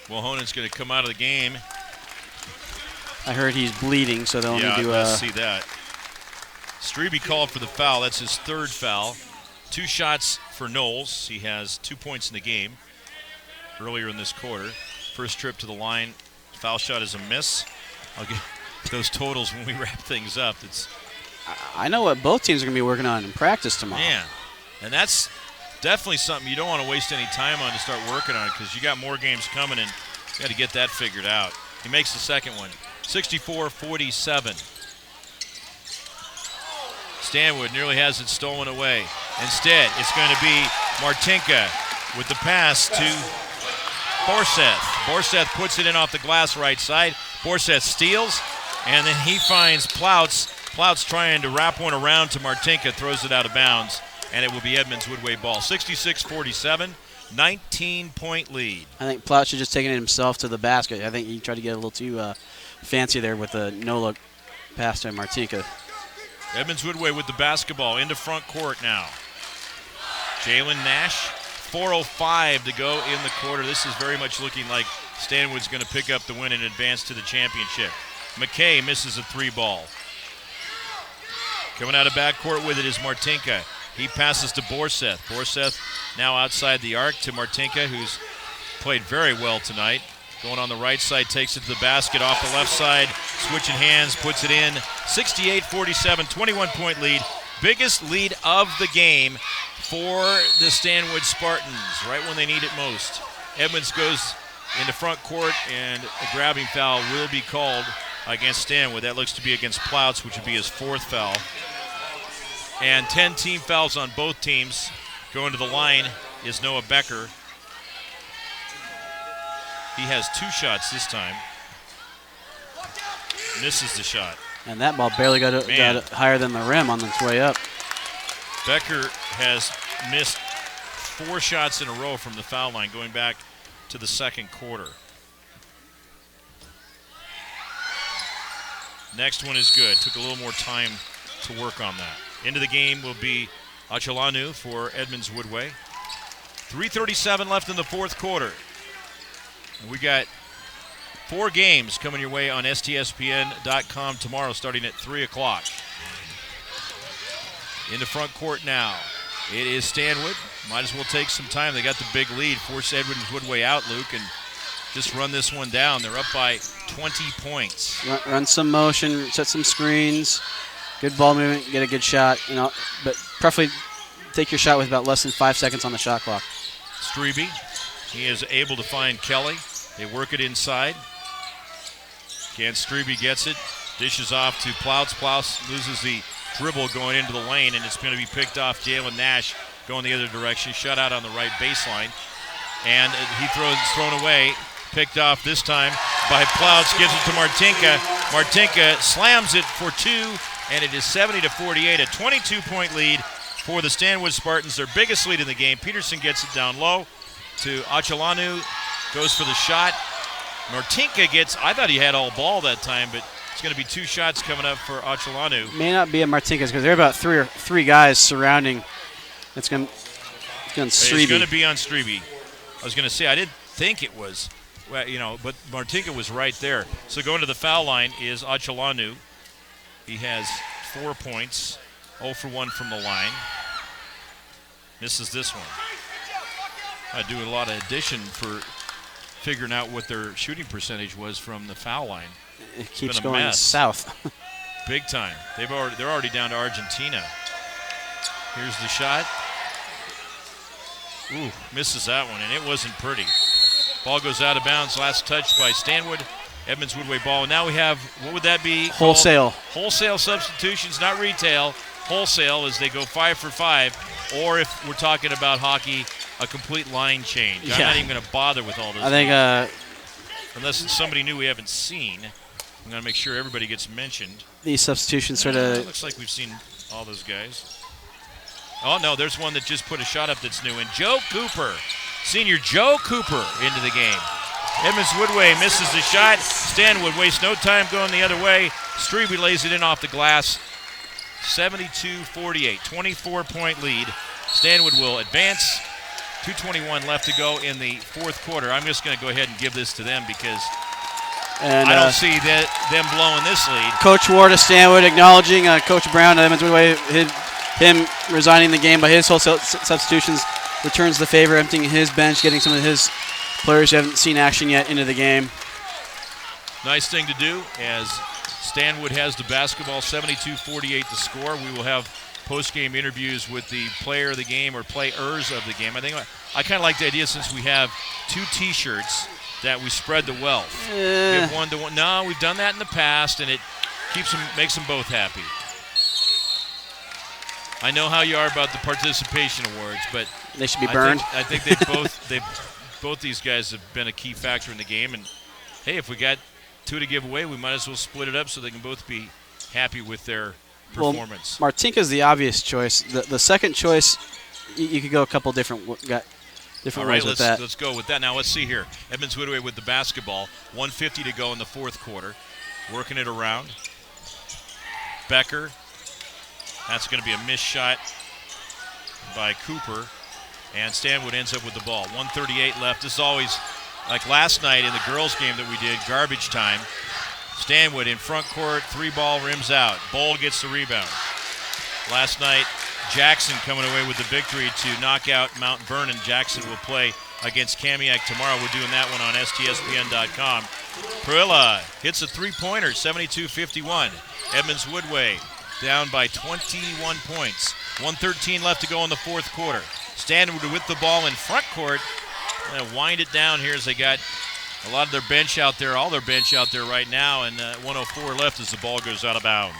Well, Honan's going to come out of the game. I heard he's bleeding, so they'll need to let's see that. Strebe called for the foul. That's his 3rd foul. 2 shots for Knowles. He has 2 points in the game earlier in this quarter. First trip to the line. Foul shot is a miss. I'll get those totals when we wrap things up. I know what both teams are going to be working on in practice tomorrow. Man, and that's definitely something you don't want to waste any time on to start working on, because you got more games coming and you got to get that figured out. He makes the second one. 64-47. Stanwood nearly has it stolen away. Instead, it's going to be Martinka with the pass to Borseth. Borseth puts it in off the glass right side. Borseth steals, and then he finds Plouts. Plouts trying to wrap one around to Martinka, throws it out of bounds, and it will be Edmonds-Woodway ball. 66-47, 19-point lead. I think Plouts should just taken it himself to the basket. I think he tried to get a little too fancy there with the no-look pass to Martinka. Edmonds-Woodway with the basketball into front court now. Jalen Nash, 4:05 to go in the quarter. This is very much looking like Stanwood's going to pick up the win and advance to the championship. McKay misses a 3-ball. Coming out of backcourt with it is Martinka. He passes to Borseth. Borseth now outside the arc to Martinka, who's played very well tonight. Going on the right side, takes it to the basket off the left side, switching hands, puts it in. 68-47, 21-point lead. Biggest lead of the game for the Stanwood Spartans, right when they need it most. Edmonds goes into front court, and a grabbing foul will be called against Stanwood. That looks to be against Plouts, which would be his 4th foul. And 10 team fouls on both teams. Going to the line is Noah Becker. He has 2 shots this time. Misses the shot. And that ball barely got higher than the rim on its way up. Becker has missed 4 shots in a row from the foul line going back to the second quarter. Next one is good. Took a little more time to work on that. Into the game will be Achalanu for Edmonds-Woodway. 3:37 left in the 4th quarter. We got 4 games coming your way on STSPN.com tomorrow starting at 3 o'clock. In the front court now. It is Stanwood. Might as well take some time. They got the big lead. Force Edmonds-Woodway out, Luke, and just run this one down. They're up by 20 points. Run some motion, set some screens. Good ball movement, get a good shot, but preferably take your shot with about less than 5 seconds on the shot clock. Strebe, he is able to find Kelly. They work it inside. Again, Strebe gets it, dishes off to Plouts. Plouts loses the dribble going into the lane, and it's going to be picked off. Jalen Nash going the other direction, shut out on the right baseline. And it's thrown away, picked off this time by Plouts, gives it to Martinka. Martinka slams it for 2, and it is 70-48, a 22-point lead for the Stanwood Spartans, their biggest lead in the game. Peterson gets it down low to Achalanu, goes for the shot. Martinka I thought he had all ball that time, but it's going to be 2 shots coming up for Achalanu. May not be at Martinka's because there are about three guys surrounding. It's going to be on Strebe. It's going to be on Strebe. I was going to say, I didn't think it was, but Martinka was right there. So going to the foul line is Achalanu. He has 4 points, 0 for 1 from the line. Misses this one. I do a lot of addition for figuring out what their shooting percentage was from the foul line. It keeps going south. Big time. They're already down to Argentina. Here's the shot. Ooh, misses that one, and it wasn't pretty. Ball goes out of bounds. Last touch by Stanwood. Edmonds-Woodway ball. Now we have, what would that be? Wholesale. Wholesale substitutions, not retail. Wholesale as they go 5 for 5. Or if we're talking about hockey, a complete line change. I'm not even going to bother with all this. I think unless it's somebody new we haven't seen. I'm going to make sure everybody gets mentioned. These substitutions sort of... Looks like we've seen all those guys. Oh, no, there's one that just put a shot up that's new. And Joe Cooper, senior Joe Cooper into the game. Edmonds-Woodway misses the shot. Stanwood wastes no time going the other way. Strebe lays it in off the glass. 72-48, 24-point lead. Stanwood will advance. 2:21 left to go in the fourth quarter. I'm just going to go ahead and give this to them because I don't see them blowing this lead. Coach Ward of Stanwood acknowledging Coach Brown of Edmonds-Woodway, him resigning the game by his wholesale substitutions, returns the favor, emptying his bench, getting some of his players who haven't seen action yet into the game. Nice thing to do as Stanwood has the basketball, 72-48 the score. We will have post-game interviews with the player of the game or players of the game. I kind of like the idea since we have 2 T-shirts that we spread the wealth. Give 1 to 1. No, we've done that in the past, and it makes them both happy. I know how you are about the participation awards, but they should be burned. I think both these guys have been a key factor in the game. And hey, if we got 2 to give away, we might as well split it up so they can both be happy with their performance. Well, Martinka's the obvious choice. The second choice, you could go a couple different ways with that. Let's go with that. Now let's see here. Edmonds-Woodway with the basketball. 1:50 to go in the fourth quarter. Working it around. Becker. That's going to be a missed shot by Cooper. And Stanwood ends up with the ball. 1:38 left. This is always, like last night in the girls' game that we did, garbage time. Stanwood in front court, 3-ball rims out. Bowl gets the rebound. Last night, Jackson coming away with the victory to knock out Mount Vernon. Jackson will play against Kamiak tomorrow. We're doing that one on STSPN.com. Perilla hits a 3-pointer, 72-51. Edmonds-Woodway down by 21 points. 1:13 left to go in the fourth quarter. Stanwood with the ball in front court. Going to wind it down here as they got a lot of their bench out there, all their bench out there right now, and 1:04 left as the ball goes out of bounds.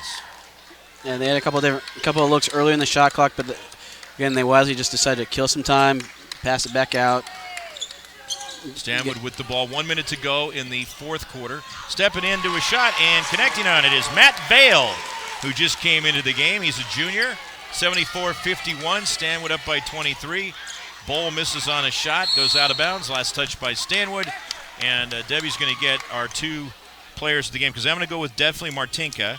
Yeah, they had a couple of looks early in the shot clock, but again, they wisely just decided to kill some time, pass it back out. Stanwood with the ball, 1 minute to go in the fourth quarter. Stepping into a shot and connecting on it is Matt Vale, who just came into the game. He's a junior, 74-51. Stanwood up by 23. Bowl misses on a shot, goes out of bounds. Last touch by Stanwood. And Debbie's going to get our 2 players of the game because I'm going to go with definitely Martinka.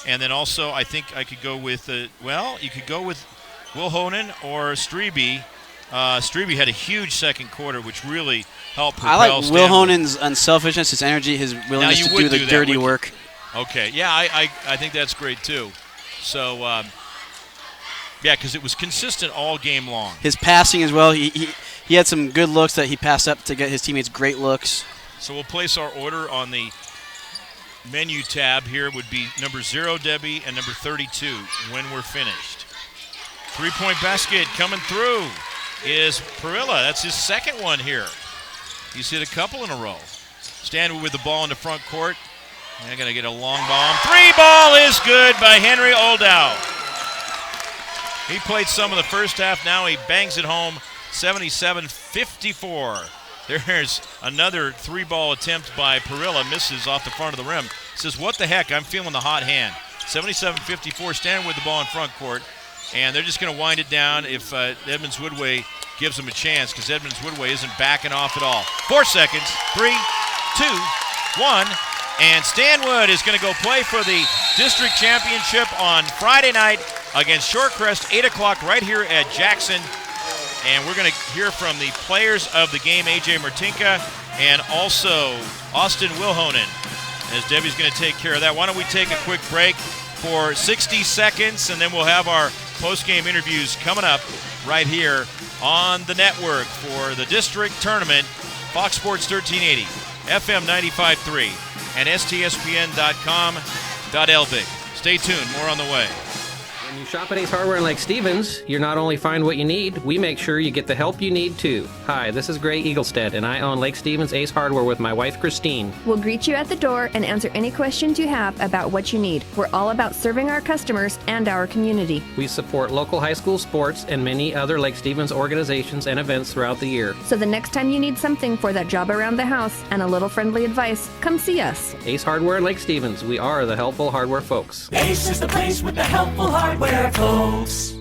And then also I think I could go with, you could go with Will Honan or Strebe. Strebe had a huge second quarter, which really helped propel I like Stanwood. Will Honan's unselfishness, his energy, his willingness to do the dirty work. Okay, yeah, I think that's great too. So, yeah, because it was consistent all game long. His passing as well, he had some good looks that he passed up to get his teammates great looks. So we'll place our order on the menu tab here would be number 0, Debbie, and number 32 when we're finished. Three-point basket coming through is Perilla. That's his second one here. He's hit a couple in a row. Stanwood with the ball in the front court. They're going to get a long bomb. Three ball is good by Henry Oldow. He played some of the first half. Now he bangs it home, 77-54. There's another three-ball attempt by Perilla. Misses off the front of the rim. Says, what the heck? I'm feeling the hot hand. 77-54. Stanwood with the ball in front court. And they're just going to wind it down if Edmonds-Woodway gives them a chance, because Edmonds-Woodway isn't backing off at all. 4 seconds. 3, 2, 1. And Stanwood is going to go play for the district championship on Friday night against Shorecrest, 8 o'clock right here at Jackson. And we're going to hear from the players of the game, A.J. Martinka and also Austin Wilhonen, as Debbie's going to take care of that. Why don't we take a quick break for 60 seconds, and then we'll have our post-game interviews coming up right here on the network for the district tournament, Fox Sports 1380, FM 95.3, and STSPN.com.lbig. Stay tuned, more on the way. When you shop at Ace Hardware in Lake Stevens, you not only find what you need, we make sure you get the help you need too. Hi, this is Gray Eaglestead, and I own Lake Stevens Ace Hardware with my wife Christine. We'll greet you at the door and answer any questions you have about what you need. We're all about serving our customers and our community. We support local high school sports and many other Lake Stevens organizations and events throughout the year. So the next time you need something for that job around the house and a little friendly advice, come see us. Ace Hardware in Lake Stevens, we are the helpful hardware folks. Ace is the place with the helpful hardware folks.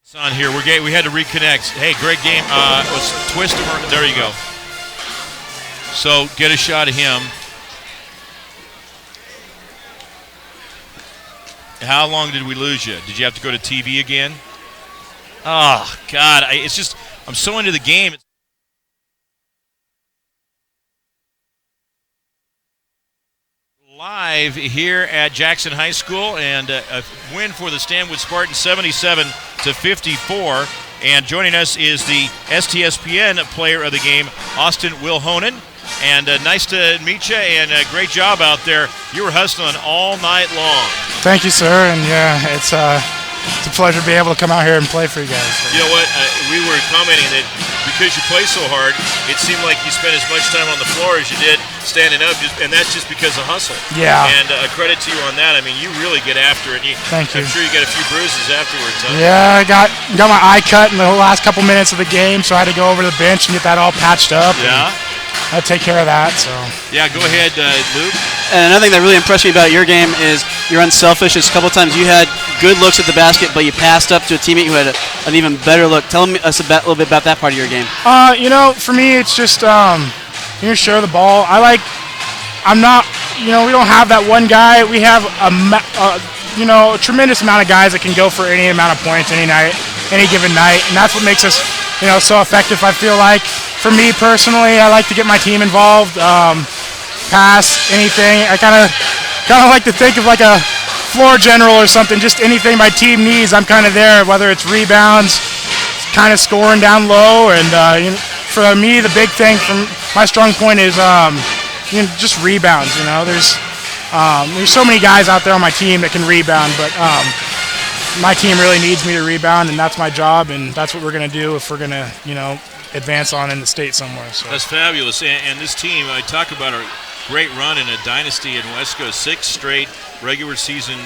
It's on here. We had to reconnect. Hey, great game. Let's twist him. There you go. So get a shot of him. How long did we lose you? Did you have to go to TV again? Oh, God. It's just, I'm so into the game. Live here at Jackson High School, and a win for the Stanwood Spartans, 77-54. And joining us is the STSPN player of the game, Austin Wilhonen. And nice to meet you, and a great job out there. You were hustling all night long. Thank you, sir. And yeah, it's a pleasure to be able to come out here and play for you guys. So. You know what? We were commenting that because you play so hard, it seemed like you spent as much time on the floor as you did standing up, and that's just because of hustle. Yeah. And a credit to you on that. I mean, you really get after it. Thank you. I'm sure you got a few bruises afterwards, huh? Yeah, I got my eye cut in the last couple minutes of the game, so I had to go over to the bench and get that all patched up. Yeah. I take care of that. So. Yeah, go ahead, Luke. And another thing that really impressed me about your game is you're unselfish. It's a couple of times you had good looks at the basket, but you passed up to a teammate who had an even better look. Tell us a little bit about that part of your game. For me, it's just you share the ball. We don't have that one guy. We have a tremendous amount of guys that can go for any amount of points any night, any given night, and that's what makes us, so effective. I feel like. For me personally, I like to get my team involved, pass anything. I kind of like to think of like a floor general or something. Just anything my team needs, I'm kind of there. Whether it's rebounds, kind of scoring down low, and for me, the big thing from my strong point is just rebounds. There's so many guys out there on my team that can rebound, but my team really needs me to rebound, and that's my job, and that's what we're gonna do if we're gonna advance on in the state somewhere. So. That's fabulous. And this team, I talk about a great run in a dynasty in West Coast, 6 straight regular season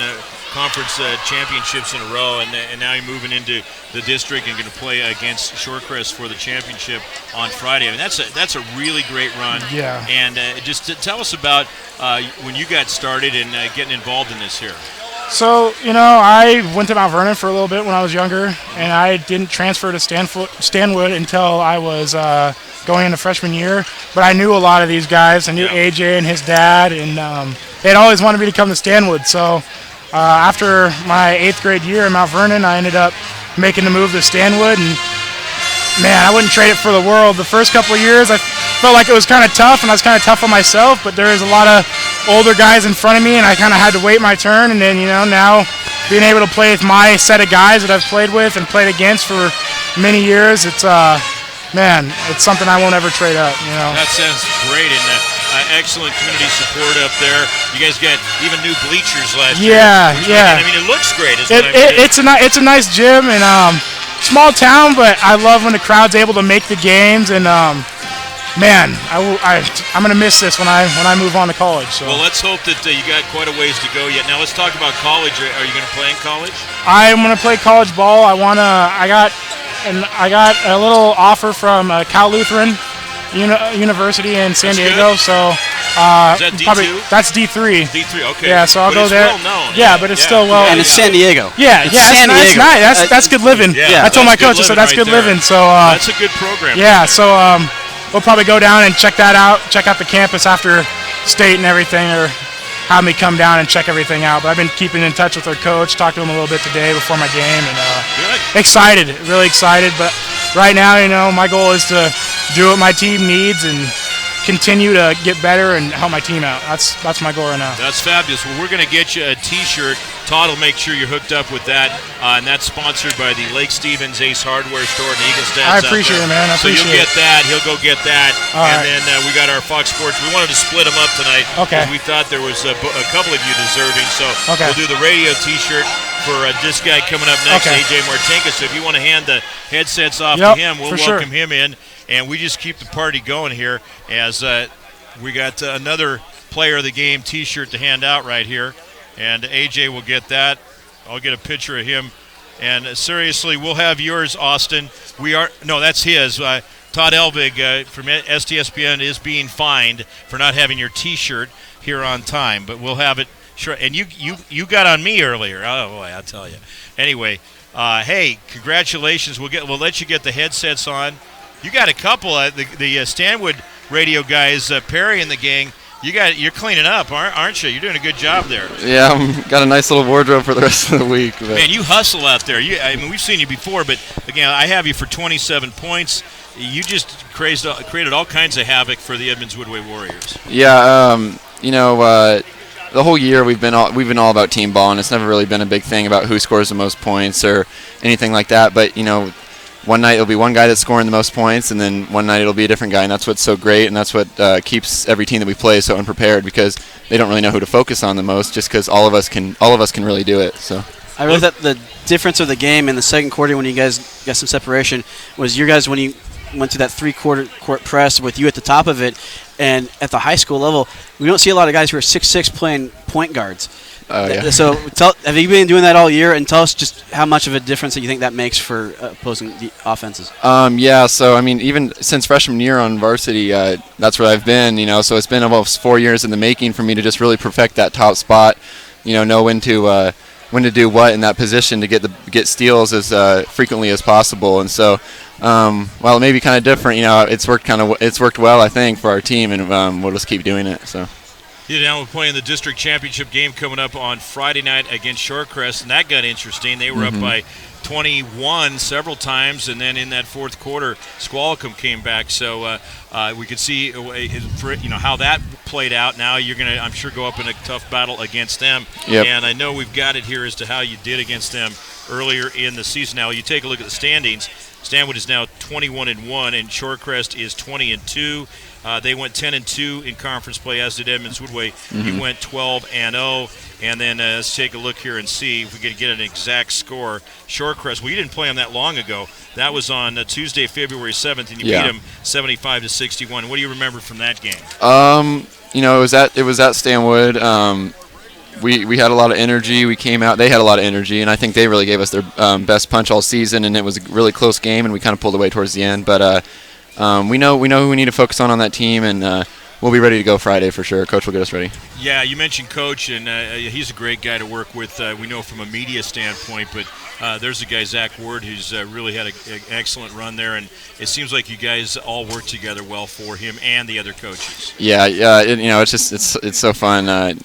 conference championships in a row, and now you're moving into the district and going to play against Shorecrest for the championship on Friday. I mean, that's a really great run. Yeah. And just to tell us about when you got started and getting involved in this here. So, I went to Mount Vernon for a little bit when I was younger, and I didn't transfer to Stanwood until I was going into freshman year. But I knew a lot of these guys. I knew AJ and his dad, and they'd always wanted me to come to Stanwood. So after my 8th grade year in Mount Vernon, I ended up making the move to Stanwood, and man, I wouldn't trade it for the world. The first couple of years, I felt like it was kind of tough, and I was kind of tough on myself, but there was a lot of older guys in front of me, and I kind of had to wait my turn, and then, now being able to play with my set of guys that I've played with and played against for many years, it's something I won't ever trade up, That sounds great, and excellent community support up there. You guys got even new bleachers last year. Yeah. I mean, it looks great. It's a nice gym, and small town, but I love when the crowd's able to make the games, and man, I'm gonna miss this when I move on to college. So. Well, let's hope that you got quite a ways to go yet. Now let's talk about college. Are you gonna play in college? I'm gonna play college ball. I got a little offer from Cal Lutheran University in San Diego. Good. So is that D2? That's D3. D3, okay. Yeah, so I'll go it's there. Well known. Yeah, but it's still well. And it's San Diego. Yeah, it's San Diego. nice. That's good living. Yeah, I told my coach, I said that's good living. So that's a good program. Yeah, so we'll probably go down and check that out. Check out the campus after state and everything, or have me come down and check everything out. But I've been keeping in touch with our coach. Talked to him a little bit today before my game, and really excited. But right now, my goal is to do what my team needs and continue to get better and help my team out. That's my goal right now. That's fabulous. Well, we're going to get you a T-shirt. Todd will make sure you're hooked up with that, and that's sponsored by the Lake Stevens Ace Hardware Store in Eaglestadt. I appreciate it, man. So you'll get that. He'll go get that. Then we got our Fox Sports. We wanted to split them up tonight because we thought there was a couple of you deserving. So we'll do the radio T-shirt for this guy coming up next, AJ Martinka. So if you want to hand the headsets off to him, we'll welcome him in. And we just keep the party going here as we got another player of the game T-shirt to hand out right here. And AJ will get that. I'll get a picture of him. And seriously, we'll have yours, Austin. That's his. Todd Elvig from STSPN is being fined for not having your T-shirt here on time. But we'll have it. Sure. And you got on me earlier. Oh, boy, I'll tell you. Anyway, hey, congratulations. We'll let you get the headsets on. You got a couple. The Stanwood radio guys, Perry and the gang. You're cleaning up, aren't you? You're doing a good job there. Yeah, got a nice little wardrobe for the rest of the week. But. Man, you hustle out there. We've seen you before, but again, I have you for 27 points. You just created all kinds of havoc for the Edmonds-Woodway Warriors. Yeah, the whole year we've been all about team ball, and it's never really been a big thing about who scores the most points or anything like that. But one night it'll be one guy that's scoring the most points, and then one night it'll be a different guy, and that's what's so great, and that's what keeps every team that we play so unprepared, because they don't really know who to focus on the most, just because all of us can really do it. So I really thought the difference of the game in the second quarter when you guys got some separation was your guys when you went to that three-quarter court press with you at the top of it, and at the high school level, we don't see a lot of guys who are 6'6" playing point guards. Yeah. So have you been doing that all year? And tell us just how much of a difference that you think that makes for opposing the offenses. Yeah, so even since freshman year on varsity, that's where I've been. So it's been almost 4 years in the making for me to just really perfect that top spot. Know when to do what in that position to get steals as frequently as possible. And so, while it may be kind of different, it's worked well, I think, for our team, and we'll just keep doing it. So. Now we're playing the district championship game coming up on Friday night against Shorecrest, and that got interesting. They were up by 21 several times, and then in that fourth quarter, Squalicum came back. So we could see how that played out. Now you're going to, I'm sure, go up in a tough battle against them. Yep. And I know we've got it here as to how you did against them earlier in the season. Now you take a look at the standings. Stanwood is now 21-1, and Shorecrest is 20-2. They went 10-2 in conference play, as did Edmonds-Woodway. You went 12-0. And then let's take a look here and see if we can get an exact score. Shorecrest, well, you didn't play them that long ago. That was on Tuesday, February 7th, and you beat them 75-61. What do you remember from that game? It was at Stanwood. We had a lot of energy. We came out. They had a lot of energy, and I think they really gave us their best punch all season. And it was a really close game, and we kind of pulled away towards the end. But we know who we need to focus on that team, and we'll be ready to go Friday for sure. Coach will get us ready. Yeah, you mentioned Coach, and he's a great guy to work with. We know from a media standpoint, but there's a guy, Zach Ward, who's really had an excellent run there, and it seems like you guys all work together well for him and the other coaches. Yeah. It's so fun.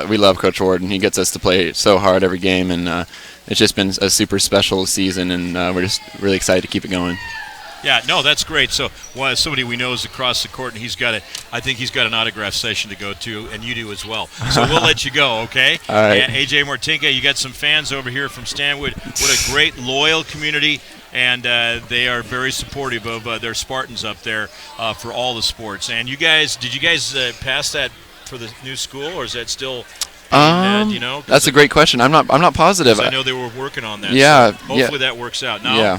We love Coach Ward, and he gets us to play so hard every game, and it's just been a super special season, and we're just really excited to keep it going. Yeah, no, that's great. So, somebody we know is across the court, and I think he's got an autograph session to go to, and you do as well. So we'll let you go, okay? All right. And AJ Martinka, you got some fans over here from Stanwood. What a great, loyal community, and they are very supportive of their Spartans up there for all the sports. And did you guys pass that for the new school, or is that still? You know, that's a great question. I'm not positive. I know they were working on that. Yeah. So hopefully that works out. No, yeah.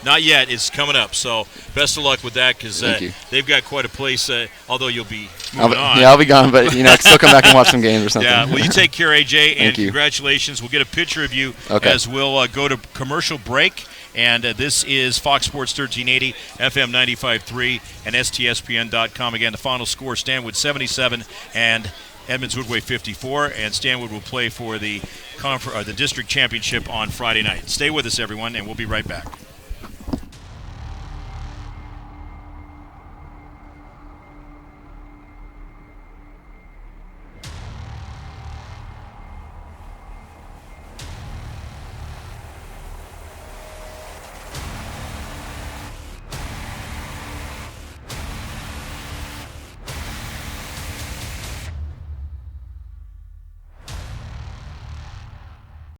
Not yet. It's coming up. So best of luck with that, because Thank you. They've got quite a place. Although you'll be moving on. Yeah, I'll be gone, but I can still come back and watch some games or something. Yeah. Well, you take care, AJ, and Thank you. congratulations. We'll get a picture of you Okay. as we'll go to commercial break. And this is Fox Sports 1380, FM 95.3, and STSPN.com. Again, the final score: Stanwood 77 and Edmonds-Woodway 54, and Stanwood will play for the district championship on Friday night. Stay with us, everyone, and we'll be right back.